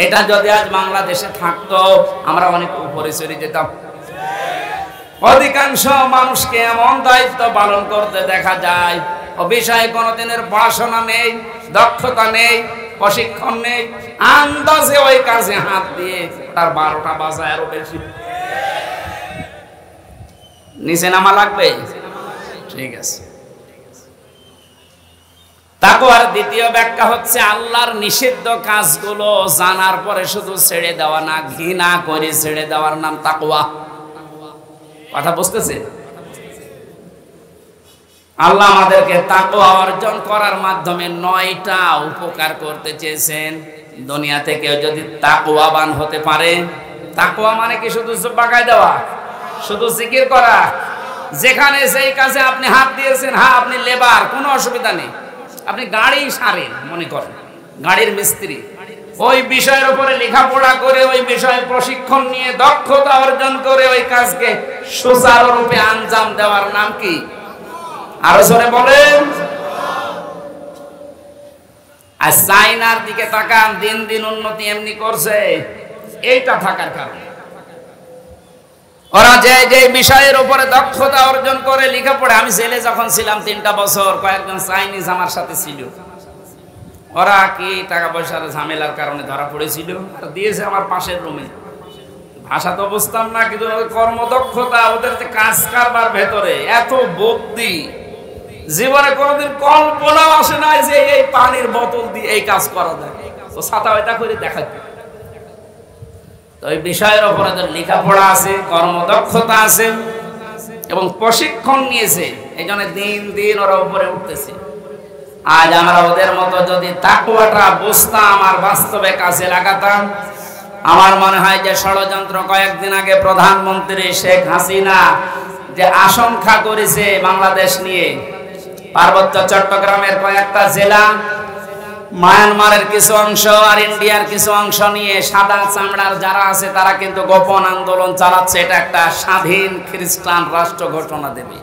এটা যদি আজ বাংলাদেশে থাকতো আমরা অনেক উপরে চলে যেতাম। অধিকাংশ মানুষকে এমন দায়িত্ব পালন করতে দেখা যায় ও বিষয়ে কোনোদিনের পড়াশোনা নেই, দক্ষতা নেই, প্রশিক্ষণ নেই, আন্দাজে ওই কাজে হাত দিয়ে তার 12টা বাজায় আরো বেশি। নিচে নামা লাগবে? ঠিক আছে। তাকওয়ার দ্বিতীয় ব্যাখ্যা হচ্ছে আল্লাহর নিষিদ্ধ কাজগুলো জানার পরে শুধু ছেড়ে দেওয়া না, ঘৃণা করে ছেড়ে দেওয়ার নাম তাকওয়া। কথা বুঝতেছে? আল্লাহ আমাদেরকে তাকওয়া অর্জন করার মাধ্যমে 9টা উপকার করতে চেয়েছেন। দুনিয়া থেকে যদি তাকওয়াবান হতে পারে, তাকওয়া মানে কি শুধু বাগায় দেওয়া, শুধু জিকির করা? যেখানে যেই কাজে আপনি হাত দিয়েছেন, হ্যাঁ আপনি লেবার, কোনো অসুবিধা নেই, আপনি গাড়ি সারেন মনে করেন, গাড়ির মিস্ত্রি, ওই বিষয়ের উপরে লেখাপড়া করে ওই বিষয়ে প্রশিক্ষণ নিয়ে দক্ষতা অর্জন করে ওই কাজকে সুচারুরূপে আঞ্জাম দেওয়ার নাম কি? আরো জোরে বলেন। আর চাইনার দিকে তাকান, দিন দিন উন্নতি এমনি করছে, এইটা থাকার কারণে। ওরা যে যে বিষয়ের উপরে দক্ষতা অর্জন করে লেখাপড়া, আমি জেলে যখন ছিলাম 3টা বছর, কয়েকজন চাইনিজ আমার সাথে ছিল। ওরা কি টাকা পয়সার ঝামেলার কারণে ধরা পড়েছিল, দিয়েছে আমার পাশের রুমে। ভাষা তো বুঝতাম না, কিন্তু কর্মদক্ষতা, ওদের যে কাজ কারবার ভেতরে এত বুদ্ধি, জীবনে কোনোদিন কল্পনাও আসে নাই যে এই পানির বোতল দিয়ে এই কাজ করা যায়। তো ছাতা ওইটা করে দেখাচ্ছে। তো এই বিষয়ের উপরে লেখাপড়া আছে, কর্মদক্ষতা আছে এবং প্রশিক্ষণ নিয়েছে, এই জন্য দিন দিন ওরা উপরে উঠতেছে। আজ আমরা ওদের মতো যদি তাকওয়াটা বুঝতাম আর বাস্তবে কাজে লাগাতাম, আমার মনে হয় যে ষড়যন্ত্র কয়েকদিন আগে প্রধানমন্ত্রী শেখ হাসিনা যে আশঙ্কা করেছে বাংলাদেশ নিয়ে, পার্বত্য চট্টগ্রামের কয়েকটা জেলা, মায়ানমারের কিছু অংশ আর ইন্ডিয়ার কিছু অংশ নিয়ে সাদা চামড়ার যারা আছে তারা কিন্তু গোপন আন্দোলন চালাচ্ছে। এটা একটা স্বাধীন খ্রিস্টান রাষ্ট্র ঘোষণা দেবে।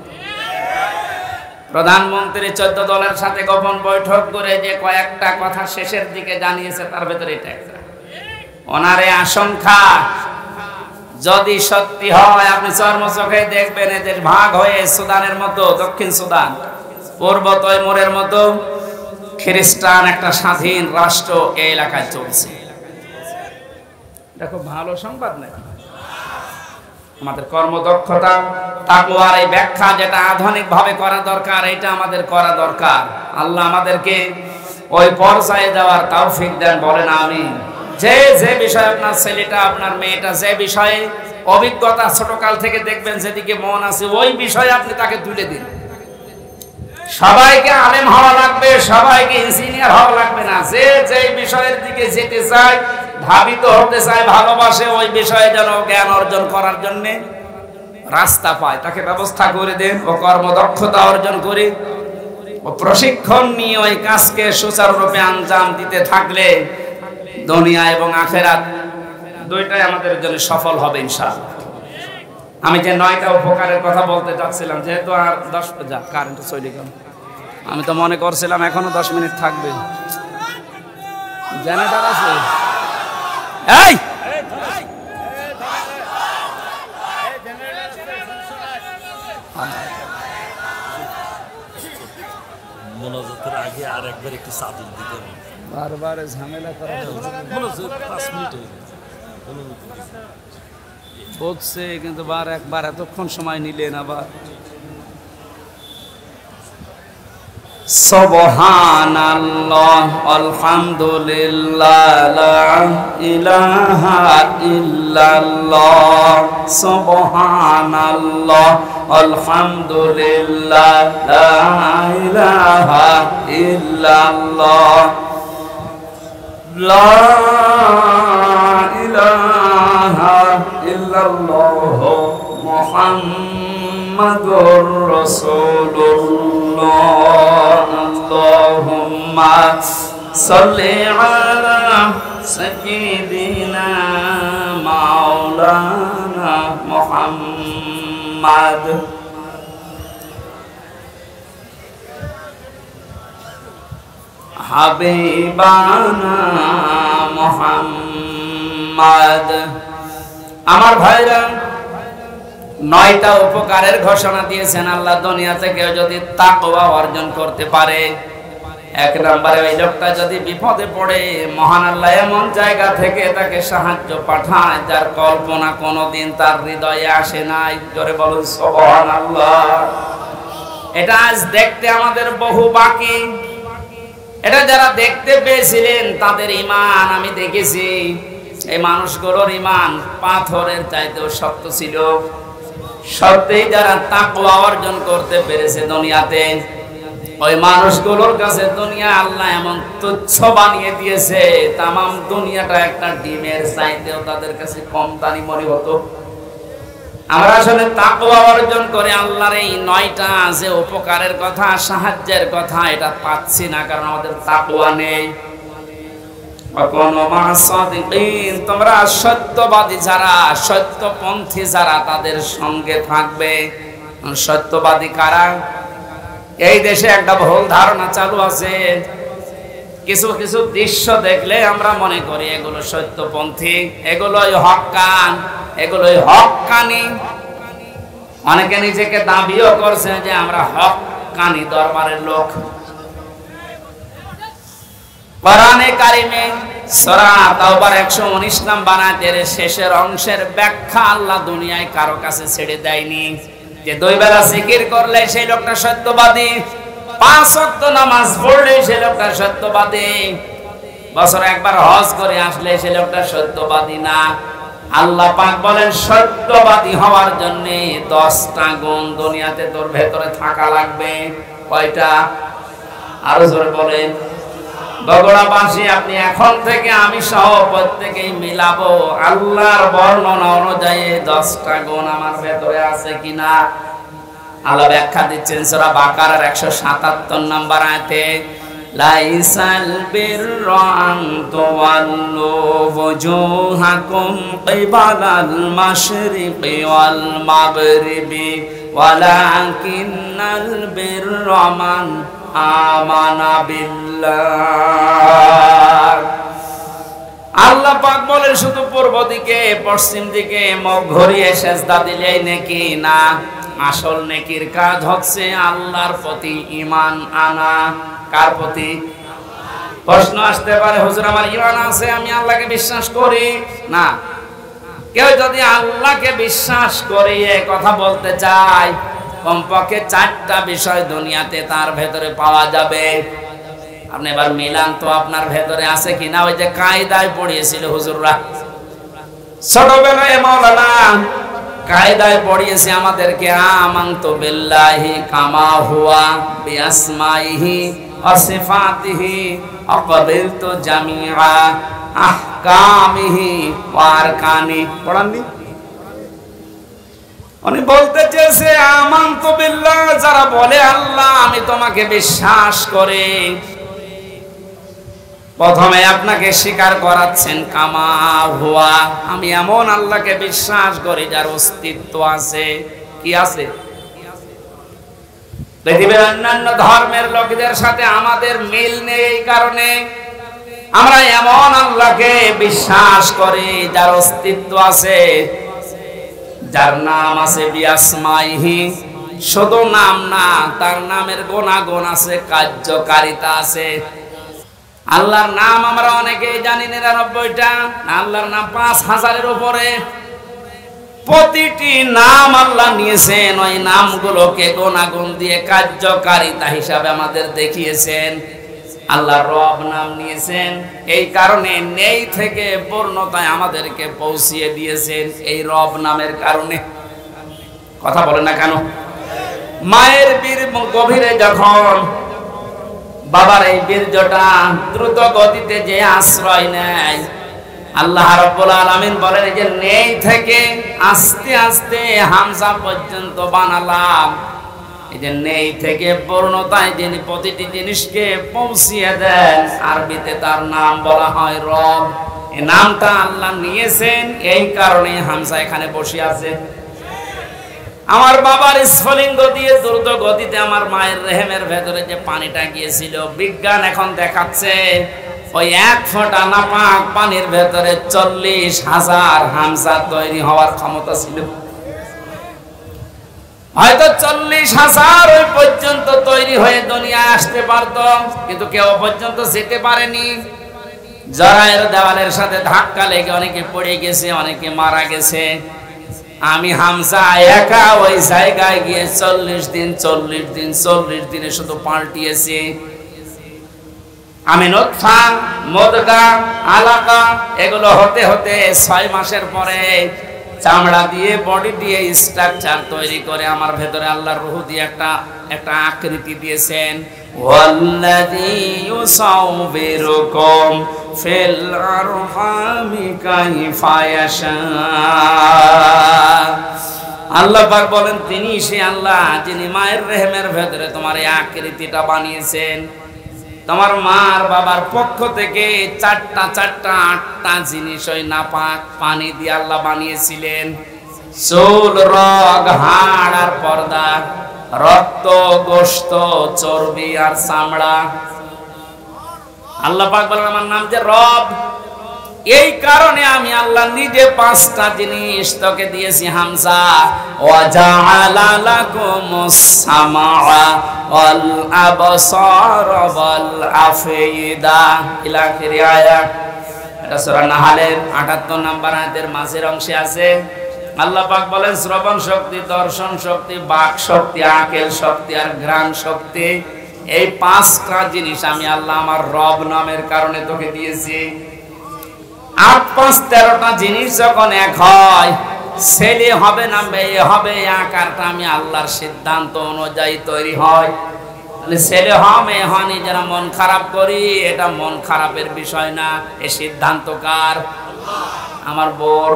প্রধানমন্ত্রী 14 দলের সাথে গোপন বৈঠক করে যে কয়েকটা কথা শেষের দিকে জানিয়েছে, তার ভেতরে এটা একটা। ওনার এই আশঙ্কা যদি সত্যি হয়, আপনি চর্মচোখে দেখবেন এদের ভাগ হয়ে সুদানের মতো, দক্ষিণ সুদান, পূর্ব তৈমুরের মতো খ্রিস্টান একটা স্বাধীন রাষ্ট্র এই এলাকায় চলছে। এটা খুব ভালো সংবাদ নাকি? আমাদের কর্মদক্ষতা, তাকওয়ার এই ব্যাখ্যা যেটা আধুনিক ভাবে করা দরকার, এটা আমাদের করা দরকার। আল্লাহ আমাদেরকে ওই পর্যায়ে যাওয়ার তৌফিক দেন, বলেন আমিন। যে যে বিষয়ে আপনার ছেলেটা, আপনার মেয়েটা যে বিষয়ে অভিজ্ঞতা ছোটকাল থেকে দেখবেন, যেদিকে মন আছে, ওই বিষয়ে আপনি তাকে তুলে দিন। সবাইকে আলেম হওয়া লাগবে, সবাইকে ইঞ্জিনিয়ার হওয়া লাগবে না। যে যে বিষয়ের দিকে যেতে চায়, ধাবিত হতে চায়, ভালোবাসে, ওই বিষয়ে যেন জ্ঞান অর্জন করার জন্য রাস্তা পায়, তাকে ব্যবস্থা করে দেন। ও কর্মদক্ষতা অর্জন করে ও প্রশিক্ষণ নিয়ে ওই কাজকে সুচারুরূপে আঞ্জাম দিতে থাকলে দুনিয়া এবং আখেরাত দুইটাই আমাদের জন্য সফল হবে ইনশাআল্লাহ। আমি যে 9টা উপকারের কথা বলতে চাচ্ছিলাম, যেহেতু আর 10 যা কারেন্ট চলে গেল, আমি তো মনে করছিলাম এখনো 10 মিনিট থাকবে। জেনারেটর আছে? এই মোনাজাতের আগে আর একবার একটু চাদর দিতে হবে, বারবার ঝামেলা করা মোনাজাত 5 মিনিট হয়ে গেছে বলছে, কিন্তু একবার এতক্ষণ সময় নিলেন আবার। সুবহানাল্লাহ আলহামদুলিল্লাহ লা ইলাহা ইল্লাল্লাহ, সুবহানাল্লাহ আলহামদুলিল্লাহ লা ইলাহা ইল্লাল্লাহ, লা ইলাহা ইল্লাল্লাহ মুহাম্মাদুর রাসূলুল্লাহ, আল্লাহুম্মা সাল্লি আলা সাইয়্যিদিনা মাওলানা মুহাম্মাদ। হাবিবানা মুহাম্মাদ। আমার ভাইরা, 9টা উপকারের ঘোষণা দিয়েছেন আল্লাহ। দুনিয়াতে কেউ যদি তাকওয়া অর্জন করতে পারে, 1 নম্বরে ওই লোকটা যদি বিপদে পড়ে, মহান আল্লাহ এমন জায়গা থেকে তাকে সাহায্য পাঠায় যার কল্পনা কোনোদিন তার হৃদয়ে আসে নাই। জোরে বলুন সুবহানাল্লাহ। এটা আজ দেখতে আমাদের বহু বাকি। এটা যারা দেখতে পেয়েছিলেন তাদের ঈমান আমি দেখেছি, এই মানুষগুলোর ঈমান পাথরের চাইতেও শক্ত ছিল। সত্যিই যারা তাকওয়া অর্জন করতে পেরেছে দুনিয়াতে, ওই মানুষগুলোর কাছে দুনিয়া আল্লাহ এমন তুচ্ছ বানিয়ে দিয়েছে, তামাম দুনিয়াটা একটা ডিমের চাইতেও তাদের কাছে কম দামি মনে হতো। আমরা আসলে তাকওয়া অর্জন করে আল্লাহর এই 9টা যে উপকারের কথা, সাহায্যের কথা, এটা পাচ্ছি না, কারণ আমাদের তাকওয়া নেই। তোমরা সত্যবাদী যারা, সত্যপন্থী যারা, তাদের সঙ্গে থাকবে। সত্যবাদী কারা? এই দেশে একটা ভুল ধারণা চালু আছে, কিছু কিছু দৃশ্য দেখলে আমরা মনে করি এগুলো সত্যপন্থী, এগুলোই হক্কান, এগুলোই হক্কানি। অনেকে নিজেকে দাবিও করছে যে আমরা হক্কানি দরবারের লোক। কোরআনে কারিমে সূরা তাওবার 119 নম্বর আয়াতের শেষের অংশের ব্যাখ্যা আল্লাহ দুনিয়ায় কারো কাছে ছেড়ে দেয়নি যে 2 বেলা জিকির করলে সেই লোকটা সত্যবাদী, 5 ওয়াক্ত নামাজ পড়লে সেই লোকটা সত্যবাদী, বছরে একবার হজ করে আসলে সেই লোকটা সত্যবাদী না। আল্লাহ পাক বলেন সত্যবাদী হওয়ার জন্য 10টা গুণ দুনিয়াতে তোর ভেতরে থাকা লাগবে। কয়টা? আরো জোরে বলেন। বগুড়াবাসী, আপনি এখন থেকে আমি সহ প্রত্যেকেই মিলাবো আল্লাহর বর্ণনা অনুযায়ী 10টা গুণ আমার ভেতরে আছে কিনা। আল্লাহ ব্যাখ্যা দিচ্ছেন সূরা বাকারার 177 নম্বর আয়াতে, লাইসাল বিররা আন তুওয়াল্লু ওয়াজুহাকুম কিবালাল মাশরিকি ওয়াল মাগরিবি ওয়ালাকিন্নাল বিররা মান আমানা বিল্লাহ। আল্লাহ পাক বলেন শুধু পূর্ব দিকে, পশ্চিম দিকে মুখ ঘুরিয়ে সিজদা দিলেই নেকি না। আসল নেকির কাজ হচ্ছে আল্লাহর প্রতি ঈমান আনা। কার প্রতি? প্রশ্ন আসতে পারে, হুজুর আমার ঈমান আছে, আমি আল্লাহকে বিশ্বাস করি না। কেউ যদি আল্লাহকে বিশ্বাস করিয়ে কথা বলতে চায়, কমপক্ষে 4টা বিষয় দুনিয়াতে তার ভেতরে পাওয়া যাবে। আপনি এবার মিলান তো আপনার ভেতরে আছে কিনা। ওই যে কায়দায় পড়িয়েছিল হুজুররা ছোটবেলায়, মাওলানা কায়দায় পড়িয়েছে আমাদেরকে আমানতু বিল্লাহি কামা হুয়া বিআসমাইহি ওয়া সিফাতিহি ওয়া ক্বাবিলতু জামিআ আহকামিহি ওয়া আরকানি। পড়াননি? উনি বলতে চেয়েছে আমানতু বিল্লাহ, যারা বলে আল্লাহ আমি তোমাকে বিশ্বাস করি, প্রথমে আপনাকে স্বীকার করাচ্ছেন কামা হুয়া, আমি এমন আল্লাহকে বিশ্বাস করি যার অস্তিত্ব আছে। কি আছে? পৃথিবীর অন্যান্য ধর্মের লোকদের সাথে আমাদের মিল নেই, এই কারণে আমরা এমন আল্লাহকে বিশ্বাস করি যার অস্তিত্ব আছে, যার নাম আছে বিআসমাইহি, শুধু নাম না, তার নামের গুণাগুণ আছে, কার্যকারিতা আছে। আল্লাহর নাম আমরা অনেকেই জানি 99টা, আল্লাহর নাম 5000-এর উপরে। প্রতিটি নাম আল্লাহ নিয়েছেন, ওই নামগুলোকে গুণাগুণ দিয়ে কার্যকারিতা হিসাবে আমাদের দেখিয়েছেন। আল্লাহ রব নাম নিয়েছেন, এই কারণে নেই থেকে পূর্ণতায় আমাদেরকে পৌঁছিয়ে দিয়েছেন এই রব নামের কারণে। কথা বলে না কেন? মায়ের বীর গভীরে যখন বাবার এই বীর্যটা দ্রুত গতিতে যে আশ্রয় নেয়, আল্লাহ রাব্বুল আলামিন বলেন যে নেই থেকে আস্তে আস্তে হামজা পর্যন্ত বানালাম। এই যে নেই থেকে পূর্ণতায় যিনি প্রতিটি জিনিসকে পৌঁছিয়ে দেন, আরবিতে তার নাম বলা হয় রব। এই নামটা আল্লাহ নিয়েছেন, এই কারণে হামজা এখানে বসে আছে। আমার বাবার স্ফলিঙ্গ দিয়ে দ্রুত গতিতে আমার মায়ের রেহেমের ভেতরে যে পানিটা গিয়েছিল, বিজ্ঞান এখন দেখাচ্ছে ওই 1 ফোঁটা নাপাক পানির ভেতরে 40,000 হামজা তৈরি হওয়ার ক্ষমতা ছিল। হয়তো 40,000 ওই পর্যন্ত তৈরি হয়ে দুনিয়ায় আসতে পারত, কিন্তু কেউ পর্যন্ত যেতে পারেনি। জরায়ের দেওয়ালের সাথে ধাক্কা লেগে অনেকে পড়ে গেছে, অনেকে মারা গেছে। আমি হামজা একা ওই জায়গায় গিয়ে 40 দিনে শুধু পাল্টিয়েছি। আমি নতফা, মুদগা, আলাকা এগুলো হতে হতে 6 মাসের পরে চামড়া দিয়ে, বডি দিয়ে স্ট্রাকচার তৈরি করে আমার ভেতরে আল্লাহর রূহ দিয়ে একটা আকৃতি দিয়েছেন। ওয়াল্লাযী ইউসাউবিরুকুম ফিল আরহামি কাইফা ইয়াশা। আল্লাহ পাক বলেন তিনি সে আল্লাহ যিনি মায়ের রেহেমের ভেতরে তোমার এই আকৃতিটা বানিয়েছেন। তোমার মার বাবার পক্ষ থেকে 8টা জিনিস ওই নাপাক পানি দিয়ে আল্লাহ বানিয়েছিলেন। চুল, রগ, হাড় আর পর্দা, রক্ত, গোশত, চর্বি আর চামড়া। আল্লাহ পাক বলেন আমার নাম যে রব, এই কারণে আমি আল্লাহ নিজে 5টা জিনিস তোকে দিয়েছি হামজা। ওয়া জাআলা লাকুমুস সামাআ ওয়াল আবসার ওয়াল আফইদা ইলা আখিরি আয়াত। এটা সূরা নাহলের 78 নম্বর আয়াতের মাঝের অংশে আছে। আল্লাহ পাক বলেন শ্রবণ শক্তি, দর্শন শক্তি, বাক শক্তি, আকেল শক্তি আর ঘ্রাণ শক্তি, এই 5টা জিনিস আমি আল্লাহ আমার রব নামের কারণে তোকে দিয়েছি। 8 5 13টা জিনিস যখন এক হয়, ছেলে হবে না মেয়ে হবে, আকারটা আমি আল্লাহর সিদ্ধান্ত অনুযায়ী তৈরি হয়। তাহলে ছেলে হয় মেয়ে হয়, যারা মন খারাপ করি, এটা মন খারাপের বিষয় না, এই সিদ্ধান্ত কার? আমার বোর।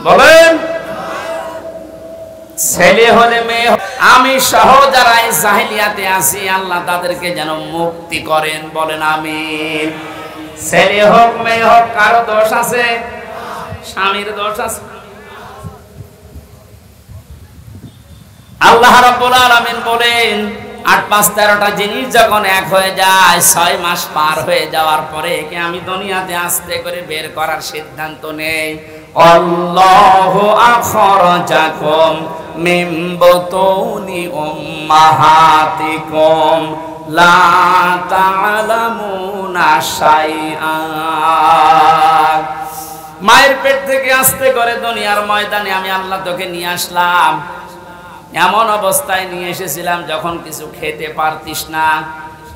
বলেন ছেলে হলে মেয়ে, আমি সহ যারা এই জাহেলিয়াতে আছি আল্লাহ তাদেরকে যেন মুক্তি করেন। বলেন আমিন। ছেলে হোক মেয়ে হোক, কারো দোষ আছে? স্বামীর দোষ আছে? আল্লাহ রাব্বুল আলামিন বলেন 8 5 13টা জিনিস যখন এক হয়ে যায়, 6 মাস পার হয়ে যাওয়ার পরে একে আমি দুনিয়াতে আস্তে করে বের করার সিদ্ধান্ত নেই। আল্লাহু আখরাজাকুম মিন বুতুনি উম্মাহাতিকুম লা তা'লামুনা শাইআ। মায়ের পেট থেকে আস্তে করে দুনিয়ার ময়দানে আমি আল্লাহ তোকে নিয়ে আসলাম। এমন অবস্থায় নিয়ে এসেছিলাম যখন কিছু খেতে পারতিস না,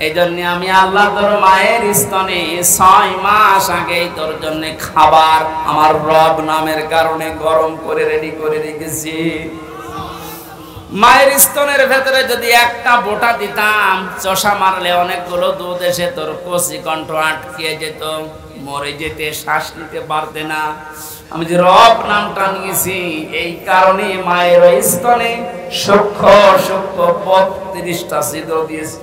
এই জন্য আমি আল্লাহ তোর মায়ের স্তনে 6 মাস আগেই তোর জন্য খাবার আমার রব নামের কারণে গরম করে রেডি করে রেখেছি। মায়ের স্তনের ভেতরে যদি একটা বোটা দিতাম, চষা মারলে অনেকগুলো দুধ এসে তোর কচি কণ্ঠ আটকে যেত, মরে যেতে, শ্বাস নিতে পারতে না। আমি যে রব নামটা নিয়েছি এই কারণে মায়ের স্তনে সূক্ষ্ম সূক্ষ্ম 32টা ছিদ্র দিয়েছি।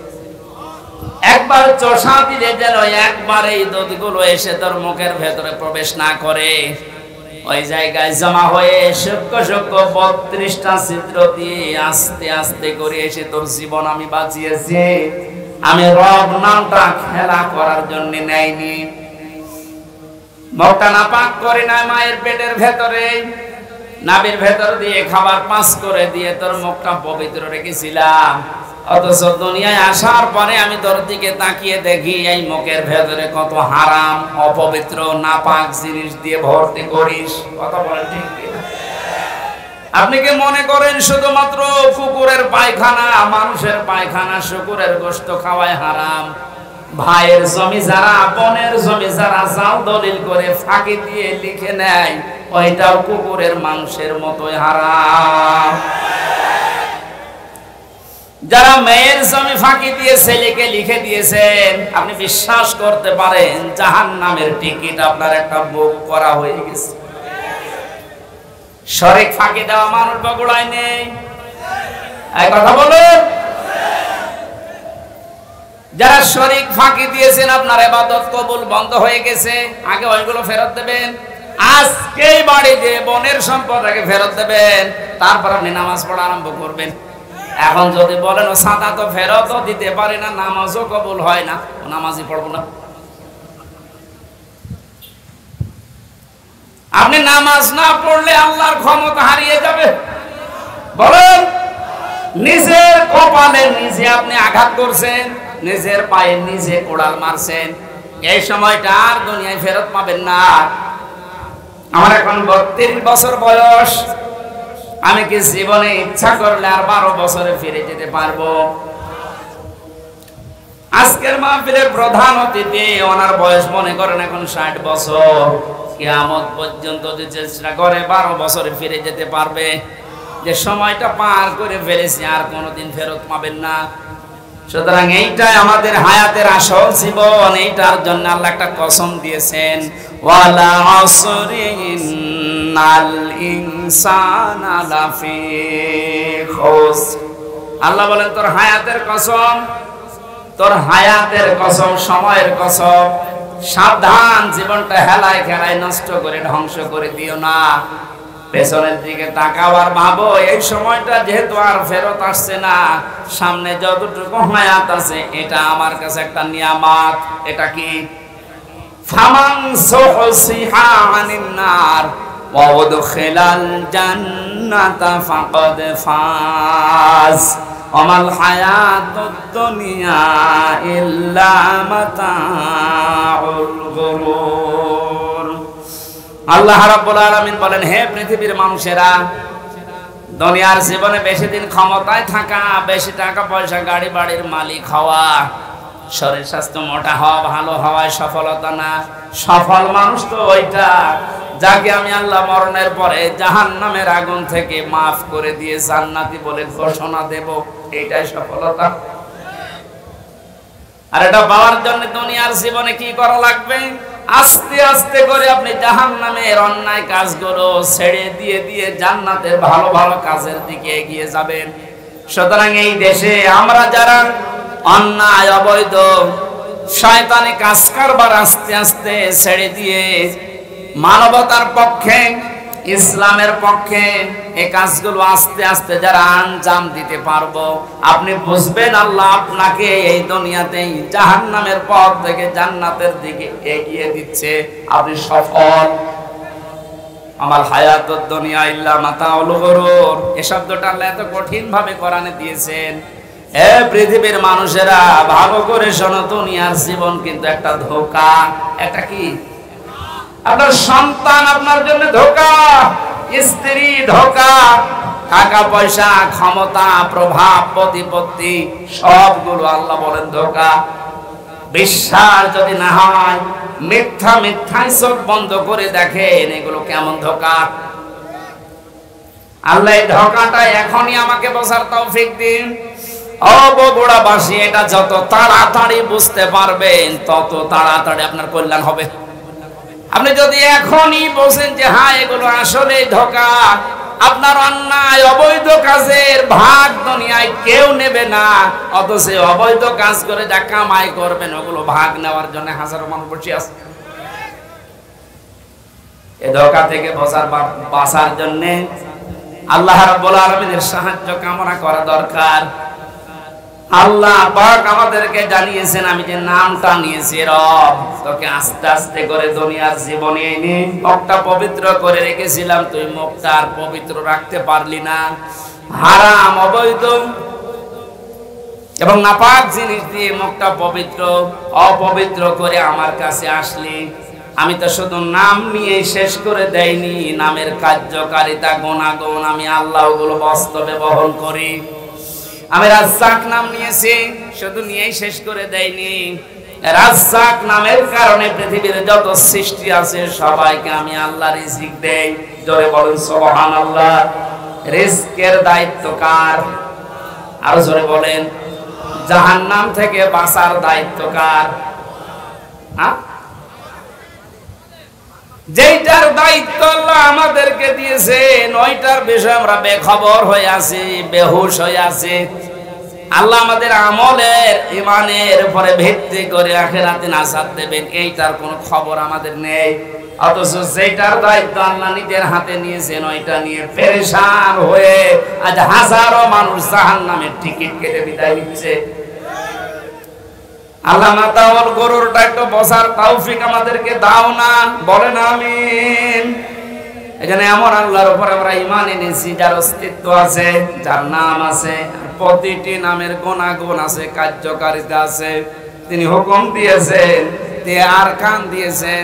একবার চষা দিলে যেন একবার এই দুধগুলো এসে তোর মুখের ভেতরে প্রবেশ না করে, ওই জায়গায় জমা হয়ে সূক্ষ্ম সূক্ষ্ম 32টা ছিদ্র দিয়ে আস্তে আস্তে করে এসে তোর জীবন আমি বাঁচিয়েছি। আমি রব নামটা খেলা করার জন্য নেইনি, মুখটা নাপাক করে না, মায়ের পেটের ভেতরে নাভির ভেতর দিয়ে খাবার পাস করে দিয়ে তোর মুখটা পবিত্র রেখেছিলাম। অথচ দুনিয়ায় আসার পরে আমি তোর দিকে তাকিয়ে দেখি এই মুখের ভেতরে কত হারাম অপবিত্র নাপাক জিনিস দিয়ে ভর্তি করিস। কথা বলেন ঠিক কিনা? আপনি কি মনে করেন শুধুমাত্র কুকুরের পায়খানা, মানুষের পায়খানা, শুকুরের গোশত খাওয়ায় হারাম? ভাইয়ের জমি যারা, বোনের জমি যারা জাল দলিল করে ফাঁকি দিয়ে লিখে নেয়, ওইটাও কুকুরের মাংসের মতোই হারাম। যারা মেয়ের জমি ফাঁকি দিয়ে ছেলেকে লিখে দিয়েছেন, আপনি বিশ্বাস করতে পারেন জাহান্নামের টিকিট আপনার একটা বুক করা হয়ে গেছে। শরীক ফাঁকি দেওয়া মানুষ বগুড়ায় নেই, এই কথা বলুন। যারা শরীক ফাঁকি দিয়েছেন আপনার ইবাদত কবুল বন্ধ হয়ে গেছে, আগে ওইগুলো ফেরত দেবেন। আজকেই বাড়ি দিয়ে বোনের সম্পদ আগে ফেরত দেবেন, তারপর আপনি নামাজ পড়া আরম্ভ করবেন। এখন যদি বলেন ও সাদা তো ফেরতও দিতে পারি না, নামাজও কবুল হয় না, নামাজই পড়বো না। আপনি নামাজ না পড়লে আল্লাহর ক্ষমতা হারিয়ে যাবে। বলেন, নিজের কপালে নিজে আপনি আঘাত করছেন, নিজের পায়ে নিজে কোড়াল মারছেন, এই সময়টা আর দুনিয়ায় ফেরত পাবেন না। আমার এখন 32 বছর বয়স, আমি কি জীবনে ইচ্ছা করলে আর 12 বছরে ফিরে যেতে পারবো? আজকের মাহফিলের প্রধান অতিথি, ওনার বয়স মনে করেন এখন 60 বছর। কিয়ামত পর্যন্ত যে চেষ্টা করে 12 বছরে ফিরে যেতে পারবে। যে সময়টা পার করে ফেলেছি আর কোনোদিন ফেরত পাবেন না। সুতরাং এইটাই আমাদের হায়াতের আসল জীবন, এইটার জন্য আল্লাহ একটা কসম দিয়েছেন, ওয়ালা আসরি ইন্নাল ইনসানা লাফি খুসর। আল্লাহ বলেন তোর হায়াতের কসম, তোর হায়াতের কসম, সময়ের কসম, সাবধান, জীবনটা হেলায় খেলায় নষ্ট করে ধ্বংস করে দিও না। পেছনের দিকে তাকাও আর ভাবো এই সময়টা যেহেতু আর ফেরত আসছে না, সামনে যতটুকু হায়াত আছে এটা আমার কাছে একটা নিয়ামত। এটা কি? ফামান সুহসিহা আনিন নার ওয়া উদখিলাল জান্নাতা ফাকাদ ফাজ ওমাল হায়াতুদ দুনিয়া ইল্লা মাতাউল গুরুর। আল্লাহ রাব্বুল আলামিন বলেন, হে পৃথিবীর মানুষেরা, দুনিয়ার জীবনে বেশি দিন ক্ষমতায় থাকা, বেশি টাকা পয়সা, গাড়ি বাড়ির মালিক হওয়া, শরীর স্বাস্থ্য মোটা হওয়া, ভালো হওয়ায় সফলতা না। সফল মানুষ তো ওইটা যাকে আমি আল্লাহ মরণের পরে জাহান্নামের আগুন থেকে মাফ করে দিয়ে জান্নাতি বলে ঘোষণা দেব, এইটাই সফলতা। আর এটা পাওয়ার জন্য দুনিয়ার জীবনে কি করা লাগবে? আস্তে আস্তে করে আপনি জাহান্নামের অন্যায় কাজগুলো ছেড়ে দিয়ে দিয়ে জান্নাতের ভালো ভালো কাজের দিকে এগিয়ে যাবেন। সুতরাং এই দেশে আমরা যারা অন্যায়, অবৈধ, শয়তানি কাজ কারবার আস্তে আস্তে ছেড়ে দিয়ে মানবতার পক্ষে, ইসলামের পক্ষে এই কাজগুলো আস্তে আস্তে যারা আঞ্জাম দিতে পারবো, আপনি বুঝবেন আল্লাহ আপনাকে এই দুনিয়াতেই জাহান্নামের পথ থেকে জান্নাতের দিকে এগিয়ে দিচ্ছে। আপনি সফল। আমার হায়াতুদ দুনিয়া ইল্লা মাতাউল গুরুর, এই শব্দটা আল্লাহ এত কঠিন ভাবে কোরআনে দিয়েছেন। হে পৃথিবীর মানুষেরা, ভালো করে শোনো, দুনিয়ার জীবন কিন্তু একটা ধোঁকা। এটা কি? আপনার সন্তান আপনার জন্য ধোঁকা, স্ত্রী ধোঁকা, টাকা পয়সা, ক্ষমতা, প্রভাব, প্রতিপত্তি সবগুলো আল্লাহ বলেন ধোঁকা। বিশ্বাস যদি না হয়, মিথ্যায় চোখ বন্ধ করে দেখেন এগুলো কেমন ধোঁকা। আল্লাহ এই ধোঁকাটা এখনই আমাকে বোঝার তৌফিক দিন। ও বগুড়াবাসী, এটা যত তাড়াতাড়ি বুঝতে পারবেন তত তাড়াতাড়ি আপনার কল্যাণ হবে। আপনি যদি এখনই বোঝেন যে হ্যাঁ এগুলো আসলে ধোঁকা, আপনার অন্যায় অবৈধ কাজের ভাগ দুনিয়ায় কেউ নেবে না, অথচ অবৈধ কাজ করে যা কামাই করবেন ওগুলো ভাগ নেওয়ার জন্য হাজারো মানুষ বসে আছে। এই ধোঁকা থেকে বাঁচার জন্য আল্লাহ রাব্বুল আলামিনের সাহায্য কামনা করা দরকার। আল্লাহ পাক আমাদেরকে জানিয়েছেন, আমি যে নামটা নিয়েছি রব, তোকে আস্তে আস্তে করে দুনিয়ার জীবনে এনে মুখটা পবিত্র করে রেখেছিলাম, তুই মুখটা আর পবিত্র রাখতে পারলি না। হারাম, অবৈধ এবং নাপাক জিনিস দিয়ে মুখটা অপবিত্র করে আমার কাছে আসলি। আমি তো শুধু নাম নিয়ে শেষ করে দেইনি, নামের কার্যকারিতা গুণাগুণ আমি আল্লাহ ওগুলো বাস্তবে বহন করি। আমি রাজ্জাক নাম নিয়েছি, শুধু নিয়েই শেষ করে দেইনি। রাজ্জাক নামের কারণে পৃথিবীর যত সৃষ্টি আছে সবাইকে আমি আল্লাহ রিজিক দেই। জোরে বলেন সুবহানাল্লাহ। রিজকের দায়িত্ব কার? আরো জোরে বলেন। জাহান্নাম থেকে বাঁচার দায়িত্ব কার? যেইটার দায়িত্ব আল্লাহ আমাদেরকে দিয়েছেন ওইটার বিষয়ে আমরা বেখবর হয়ে আছি, বেহুশ হয়ে আছি। আল্লাহ আমাদের আমলের, ইমানের উপরে ভিত্তি করে আখিরাতে নাজাত দেবেন, এইটার কোনো খবর আমাদের নেই। অথচ যেটার দায়িত্ব আল্লাহ নিজের হাতে নিয়েছেন ওইটা নিয়ে পেরেশান হয়ে আজ হাজারো মানুষ জাহান্নামের টিকিট কেটে বিদায় নিচ্ছে। আল্লাহ মাতাওয়াল গরুরটা একটু বসার তৌফিক আমাদেরকে দাও না, বলেন আমিন। এখানে এমন আল্লাহর উপর আমরা ঈমান এনেছি যার অস্তিত্ব আছে, যার নাম আছে, প্রতিটি নামের গুণাগুণ আছে, কার্যকারিতা আছে। তিনি হুকুম দিয়েছেন, তিনি আরকান দিয়েছেন।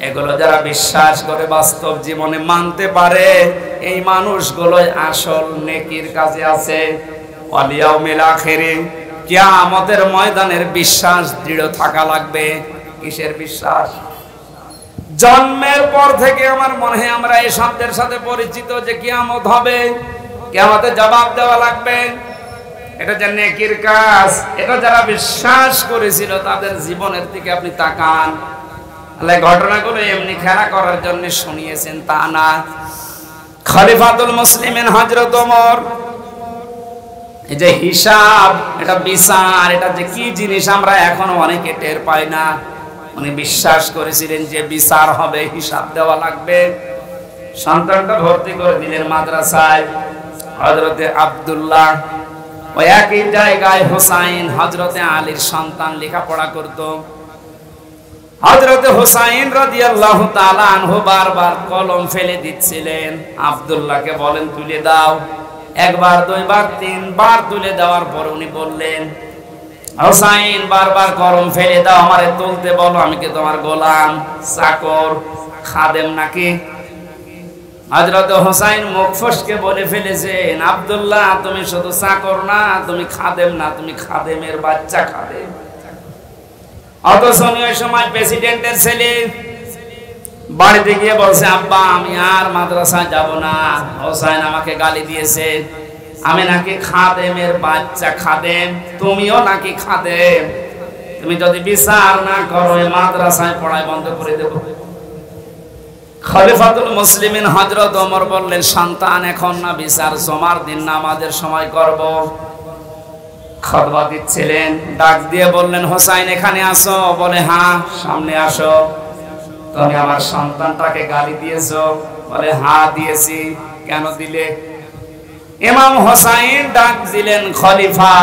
এগুলো যারা বিশ্বাস করে বাস্তব জীবনে মানতে পারে, এই মানুষগুলোই আসল নেকির কাজে আছে। ওয়াল ইয়াউমিল আখিরে, কিয়ামতের ময়দানের বিশ্বাস দৃঢ় থাকা লাগবে। কিসের বিশ্বাস? জন্মের পর থেকে আমার মনে হয় আমরা এই শব্দের সাথে পরিচিত যে কিয়ামত হবে, কিয়ামতে জবাব দেওয়া লাগবে। এটা যে নেকির কাজ, এটা যারা বিশ্বাস করেছিল তাদের জীবনের দিকে আপনি তাকান। আল্লাহ ঘটনাগুলো এমনি খেলা করার জন্য শুনিয়েছেন তা না। খলিফাতুল মুসলিমিন হযরত ওমর, এই যে হিসাব, এটা বিচার, এটা যে কি জিনিস আমরা এখনো অনেকে টের পাই না। উনি বিশ্বাস করেছিলেন যে বিচার হবে, হিসাব দেওয়া লাগবে। সন্তানটা ভর্তি করে দিলেন মাদ্রাসায়। হযরতে আব্দুল্লাহ, ওই একই জায়গায় হোসাইন হযরতে আলীর সন্তান লেখাপড়া করত। হযরতে হোসাইন রাদিয়াল্লাহু তাআলা আনহু বারবার কলম ফেলে দিচ্ছিলেন। আব্দুল্লাহকে বলেন তুলে দাও। একবার, দুইবার, তিনবার তুলে দেওয়ার পর উনি বললেন, হোসাইন বারবার কলম ফেলে দাও, আমারে তুলতে বলো, আমি কি তোমার গোলাম, চাকর, খাদেম নাকি? হযরত হোসাইন মুখ ফসকে বলে ফেলেছেন, আব্দুল্লাহ তুমি শুধু চাকর না, তুমি খাদেম না, তুমি খাদেমের বাচ্চা, খাদেম। অথচ ওই সময় প্রেসিডেন্টের ছেলে বাড়িতে গিয়ে বলছে, আব্বা আমি আর মাদ্রাসায় যাব না, হোসাইন আমাকে গালি দিয়েছে, আমি নাকি খাদেমের বাচ্চা, খাদেম, তুমিও নাকি খাদেম, তুমি যদি বিচার না করো মাদ্রাসায় পড়াই বন্ধ করে দেব। খলিফাতুল মুসলিমিন হযরত ওমর বললেন, সন্তান এখন না, বিচার জমার দিন নামাজের সময় করব। খুতবা দিচ্ছিলেন, ডাক দিয়ে বললেন, হোসাইন এখানে আসো। বলে হ্যাঁ, সামনে আসো। তুমি আমার সন্তানটাকে গালি দিয়েছো? বলে হ্যাঁ দিয়েছি। কেন দিলে? ইমাম হোসাইন ডাক দিলেন, খলিফা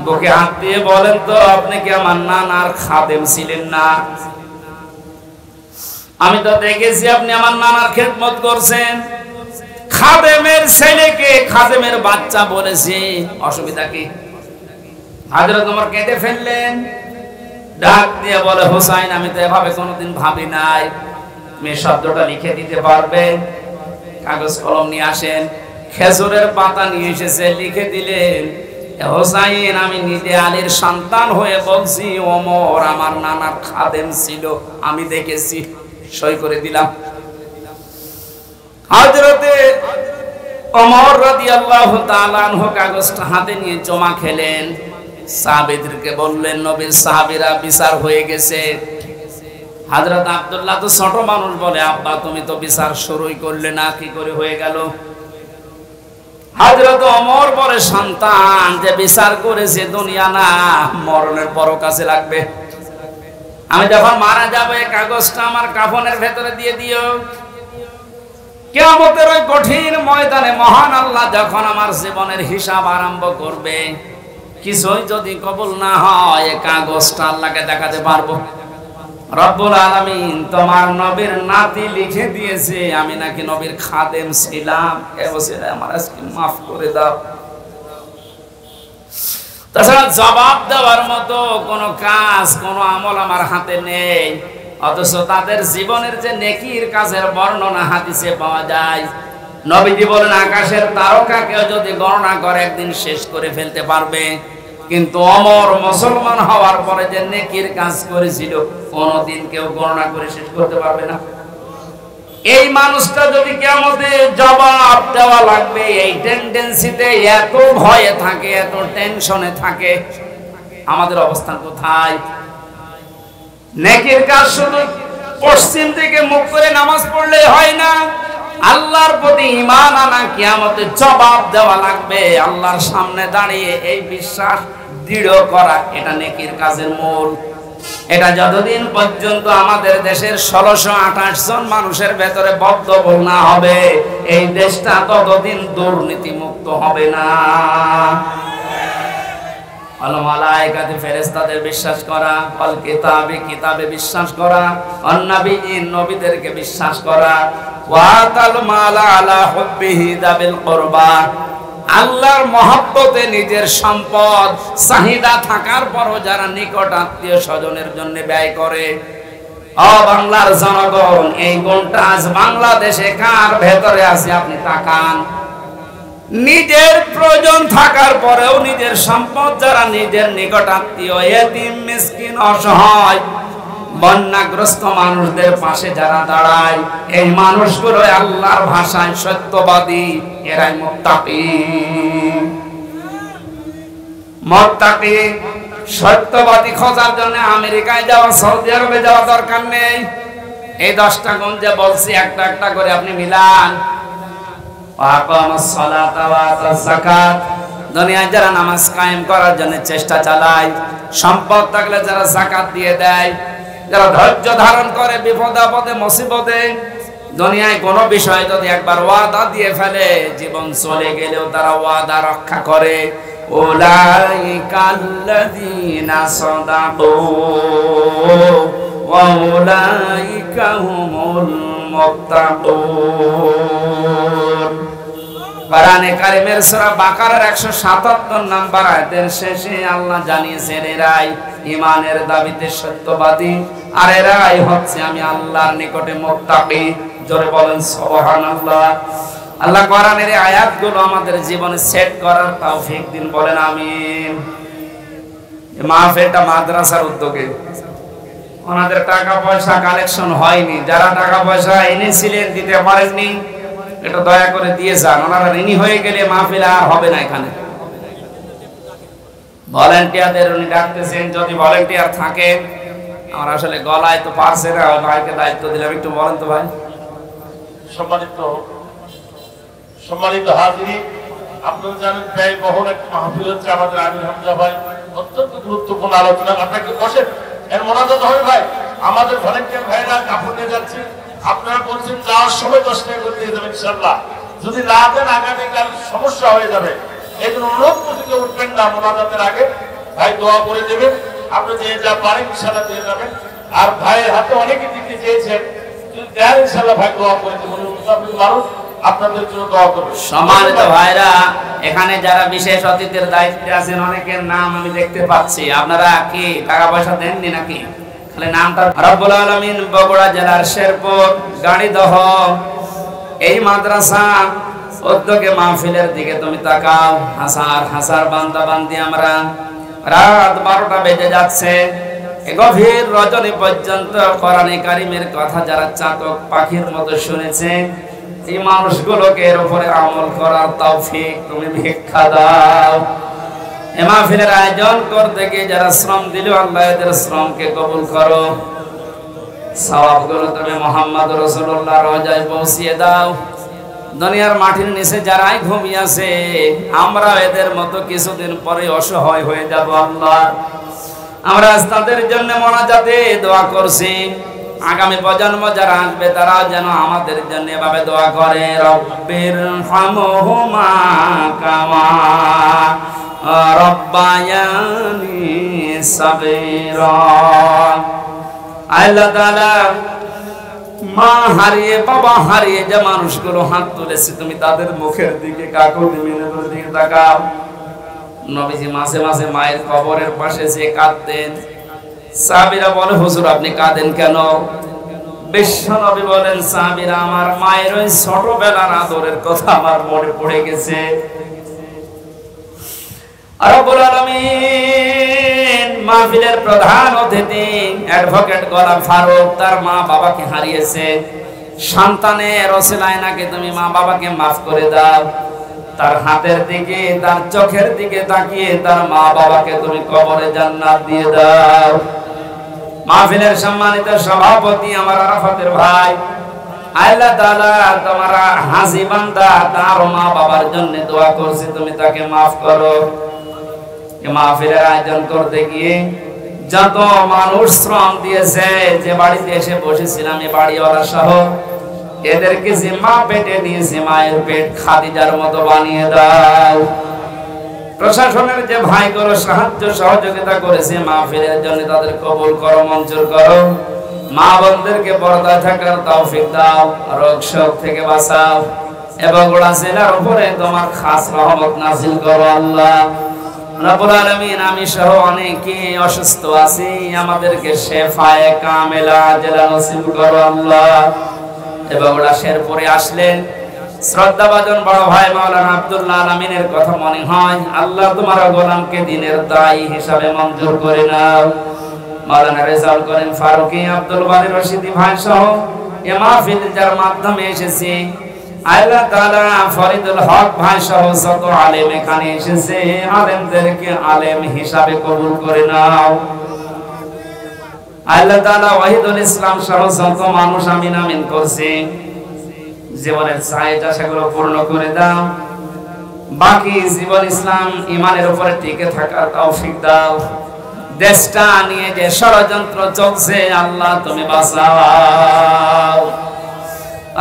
বুকে হাত দিয়ে বলেন তো, আপনি কি আমার নানার খাদেম ছিলেন না? আমি তো দেখেছি আপনি আমার নানার খেদমত করছেন। খাদেমের ছেলেকে খাদেমের বাচ্চা বলেছি, অসুবিধা কি? হযরত ওমর কেঁদে ফেললেন। ডাক দিয়ে বলে, হোসাইন আমি তো এভাবে কোনোদিন ভাবি নাই, তুমি শব্দটা লিখে দিতে পারবে? কাগজ কলম নিয়ে আসেন। খেজুরের পাতা নিয়ে এসেছে, লিখে দিলেন, হোসাইন আমি নিজে আলীর সন্তান হয়ে বলছি ওমর আমার নানার খাদেম ছিল, আমি দেখেছি, সই করে দিলাম। হযরতে ওমর রাদিয়াল্লাহু তাআলা আনহু কাগজটা হাতে নিয়ে জমা খেলেন, সাহাবীদেরকে বললেন নবীর সাহাবীরা বিচার হয়ে গেছে। হযরত আব্দুল্লাহ তো ছোট মানুষ, বলে আব্বা তুমি তো বিচার শুরুই করলে না, কি করে হয়ে গেল? হযরত ওমর বলে সন্তান যে বিচার করেছে দুনিয়া না, মরণের পর কাছে লাগবে। আমি যখন মারা যাব এই কাগজটা আমার কাফনের ভেতরে দিয়ে দিও। কিয়ামতের ওই কঠিন ময়দানে মহান আল্লাহ যখন আমার জীবনের হিসাব আরম্ভ করবে, কিছুই যদি কবুল না হয় এই কাগজটা আল্লাহকে দেখাতে পারবো। রব্বুল আলামিন তোমার নবীর নাতি লিখে দিয়েছে আমি নাকি নবীর খাদেম ছিলাম, এ ওসিলায় আমার আজকে মাফ করে দাও। তাছাড়া জবাব দেওয়ার মতো কোনো কাজ, কোনো আমল আমার হাতে নেই, অথচ তাদের জীবনের যে নেকির কাজের বর্ণনা হাদিসে পাওয়া যায়। নবীজি বলেন আকাশের তারকাকেও যদি গণনা করে একদিন শেষ করে ফেলতে পারবে, কিন্তু ওমর মুসলমান হওয়ার পরে যে নেকির কাজ করেছিল কোনদিন কেউ গণনা করে শেষ করতে পারবে না। এই মানুষটা যদি কিয়ামতে জবাব দেওয়া লাগবে, এই টেন্ডেন্সিতে এত ভয়ে থাকে, এত টেনশনে থাকে, আমাদের অবস্থান কোথায়? নেকির কাজ শুধু পশ্চিম থেকে মুখ করে নামাজ পড়লে হয় না, আল্লাহর প্রতি ঈমান আনা, কিয়ামতে জবাব দেওয়া লাগবে আল্লাহর সামনে দাঁড়িয়ে, এই বিশ্বাস দৃঢ় করা, এটা নেকির কাজের মূল। এটা যতদিন পর্যন্ত আমাদের দেশের 1628 জন মানুষের ভেতরে বদ্ধমূল না হবে, এই দেশটা ততদিন দুর্নীতি মুক্ত হবে না। আল মালায়েকাতে ফেরেশতাদের বিশ্বাস করা, আল কিতাবে কিতাবে বিশ্বাস করা, অন নবিয়্যিন নবীদেরকে বিশ্বাস করা, ওয়া তাল মালা আলা হুব্বিহি দাবিল কুরবা, আল্লাহর মহব্বতে নিজের সম্পদ চাহিদা থাকার পরও যারা নিকট আত্মীয় স্বজনের জন্য ব্যয় করে। ও বাংলার জনগণ, এই গুণটা আজ বাংলাদেশে কার ভেতরে আছে আপনি তাকান। নিজের প্রয়োজন থাকার পরেও নিজের সম্পদ যারা নিজের নিকট আত্মীয়, এতিম মিসকিন অসহায় বন্যাগ্রস্ত মানুষদের পাশে যারা দাঁড়ায়, এই মানুষগুলো আল্লাহর ভাষায় সত্যবাদী, এরাই মুত্তাকি। মুত্তাকি সত্যবাদী খোঁজার জন্য আমেরিকায় যাওয়া, সৌদি আরবে যাওয়া দরকার নেই। এই 10টা গুণ যে বলছি একটা একটা করে আপনি মিলান। দুনিয়ায় যারা নামাজ কায়েম করার জন্য চেষ্টা চালায়, সম্পদ থাকলে যারা যাকাত দিয়ে দেয়, যারা ধৈর্য ধারণ করে বিপদ আপদে মুসিবতে, দুনিয়ায় কোনো বিষয় যদি একবার ওয়াদা দিয়ে ফেলে জীবন চলে গেলেও তারা ওয়াদা রক্ষা করে। উলাইকাল্লাযীনা সাদাকু ওয়া উলাইকা হুমুল মুত্তাকুন। কোরআনে কারীমের সূরা বাকারার 177 নম্বর আয়াতের শেষে আল্লাহ জানিয়েছেন এরাই ঈমানের দাবিতে সত্যবাদী, আর এরাই হচ্ছে আমি আল্লাহর নিকটে মুত্তাকি। জোরে বলেন সুবহানাল্লাহ। আল্লাহ কোরআনের এই আয়াতগুলো আমাদের জীবনে সেট করার তৌফিক দিন, বলেন আমিন। মাহফিলটা মাদ্রাসার উদ্যোগে, ওনাদের টাকা পয়সা কালেকশন হয়নি, যারা টাকা পয়সা এনেছিলেন দিতে পারেননি, এটা দয়া করে দিয়ে যান। ওনারা ঋণী হয়ে গেলে মাহফিল আর হবে না। এখানে ভলান্টিয়ারদের উনি ডাকতেছেন, যদি ভলান্টিয়ার থাকে, আমার আসলে গলায় তো পারছে না, ভাইকে দায়িত্ব দিলাম, একটু বলেন তো ভাই। সম্মানিত হাজিরিন, আপনারা জানেন ব্যয়বহুল একটা মাহফিল হচ্ছে আমাদের আমির হামজা ভাই, অত্যন্ত গুরুত্বপূর্ণ আলোচনা। আপনাকে বসেন, এর মোনাজাত হবে ভাই। আমাদের ভলান্টিয়ার ভাইরা কাপড় নিয়ে যাচ্ছে, আপনারা বলছেন যাওয়ার সময় 10 টাকা করে দিয়ে দেবেন ইনশাআল্লাহ। যদি না দেন আগামীকাল সমস্যা হয়ে যাবে। এই জন্য অনুরোধ করতে উঠবেন না, মোনাজাতের আগে ভাই দোয়া করে দেবেন। আপনি যে যা পারেন ইনশাআল্লাহ দিয়ে যাবেন। আর ভাইয়ের হাতে অনেকে দিতে চেয়েছেন, যদি দেন ইনশাআল্লাহ ভাই দোয়া করে দেবেন। মানুষ আপনাদের জন্য দোয়া করবে। সম্মানিত ভাইরা, এখানে যারা বিশেষ অতিথির দায়িত্বে আছেন অনেকের নাম আমি দেখতে পাচ্ছি। আপনারা কি টাকা পয়সা দেননি নাকি? খালি নামটা। রব্বুল আলামিন বগুড়া জেলার শেরপুর গাড়িদহ এই মাদ্রাসা উদ্যোগে মাহফিলের দিকে তুমি তাকাও। হাজার হাজার বান্দা বান্দি আমরা, রাত 12টা বেজে যাচ্ছে, গভীর রজনী পর্যন্ত কোরআনে কারিমের কথা যারা চাতক পাখির মতো শুনেছে, এই মানুষগুলোকে এর উপরে আমল করার তৌফিক তুমি ভিক্ষা দাও। এই মাহফিলের আয়োজন করতে গিয়ে যারা শ্রম দিল, আল্লাহ এদের শ্রমকে কবুল করো। সওয়াবগুলো তুমি মুহাম্মদ রাসূলুল্লাহ রওজায় পৌঁছিয়ে দাও। দুনিয়ার মাটির নিচে যারাই ঘুমিয়ে আছে, আমরা এদের মতো কিছুদিন পরে অসহায় হয়ে যাব আল্লাহ। আমরা তাদের জন্য মোনাজাতে দোয়া করছি, আগামী প্রজন্ম যারা আসবে তারা যেন আমাদের জন্য এভাবে দোয়া করে, রব্বির হামহুমা কামা রব্বায়ানি সাগীরা। আল্লাহ তাআলা মা হারিয়ে বাবা হারিয়ে যে মানুষগুলো হাত তুলেছে, তুমি তাদের মুখের দিকে কাকুতি মিনতির দিকে তাকাও। নবীজি মাঝে মাঝে মায়ের কবরের পাশে যে কাঁদতেন, সাহাবীরা বলে হুজুর আপনি কাঁদেন কেন? বিশ্ব নবী বলেন, সাহাবীরা আমার মায়ের ওই ছোটবেলার আদরের কথা আমার মনে পড়ে গেছে। রব্বুল আলামিন মাহফিলের প্রধান অতিথি অ্যাডভোকেট গোলাম ফারুক তার মা বাবাকে হারিয়েছে। সন্তানের ওসিলায় নাকি তুমি মা বাবাকে মাফ করে দাও। তার হাতের দিকে তার চোখের দিকে তাকিয়ে তার মা বাবাকে তুমি কবরে জান্নাত দিয়ে দাও। মাহফিলের সম্মানিত সভাপতি আমার আরাফাতের ভাই, আল্লাহ তাআলা তোমার হাজী বান্দা তার মা বাবার জন্য দোয়া করছে, তুমি তাকে মাফ করো। মাহফিলের আয়োজন করতে গিয়ে যত মানুষ শ্রম দিয়েছে, যে বাড়িতে এসে বসেছিলাম এই বাড়িওয়ালা সহ, এদেরকে যে মা পেটে নিয়েছে মায়ের পেট খাদিজার মতো বানিয়ে দাও। প্রশাসনের যে ভাইগুলো সাহায্য সহযোগিতা করেছে মাহফিলের জন্য, তাদের কবুল করো, মঞ্জুর করো। মা বোনদেরকে পর্দায় থাকার তৌফিক দাও, রোগ শোক থেকে বাঁচাও এবং ওরা জেলার উপরে তোমার খাস রহমত নাযিল করো আল্লাহ রাব্বুল আলামিন। আমি সহ অনেকে অসুস্থ আছি, আমাদেরকে শেফায়ে কামেলা জেলা নসিব করো আল্লাহ। এবং ওরা শেরপুরে আসলেন, শ্রদ্ধাভাজন বড় ভাই মাওলানা আব্দুল্লাহ আলামিনের কথা মনে হয়, আল্লাহ তোমার গোলামকে দিনের দায়ী হিসাবে মঞ্জুর করে নাও। মাওলানা রেজাউল করিম ফারুকী, আব্দুল বারী রশিদি ভাই সহ এ মাহফিল যার মাধ্যমে এসেছে, আল্লাহ তাআলা ফরিদুল হক ভাই সহ যত আলেম এখানে এসেছে, আলেমদেরকে আলেম হিসাবে কবুল করে নাও। আল্লাহ তাআলা ওয়াহিদুল ইসলাম সহ যত মানুষ আমিন আমিন করছে, জীবনের চাহিদা সেগুলো পূর্ণ করে দাও। বাকি জীবন ইসলাম ইমানের উপরে টিকে থাকার তৌফিক দাও। দেশটা নিয়ে যে ষড়যন্ত্র চলছে আল্লাহ তুমি বাঁচাও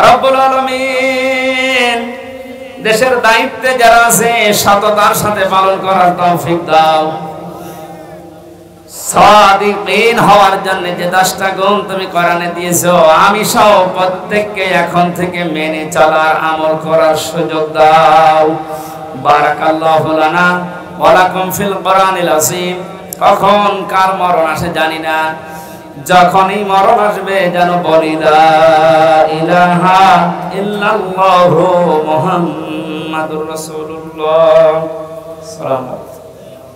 রব্বুল আলামিন। দেশের দায়িত্বে যারা আছে সততার সাথে পালন করার তৌফিক দাও। সাদিকিন হওয়ার জন্য যে 10টা গুণ তুমি কোরআনে দিয়েছো, আমি সহ প্রত্যেককে এখন থেকে মেনে চলার আমল করার সুযোগ দাও। বারাকাল্লাহু লানা ওয়া লাকুম ফিল কোরআনিল আযীম। কখন কার মরণ আসে জানি না, যখনই মরণ আসবে যেন বলি লা ইলাহা ইল্লাল্লাহু মুহাম্মাদুর রাসূলুল্লাহ। সালাম।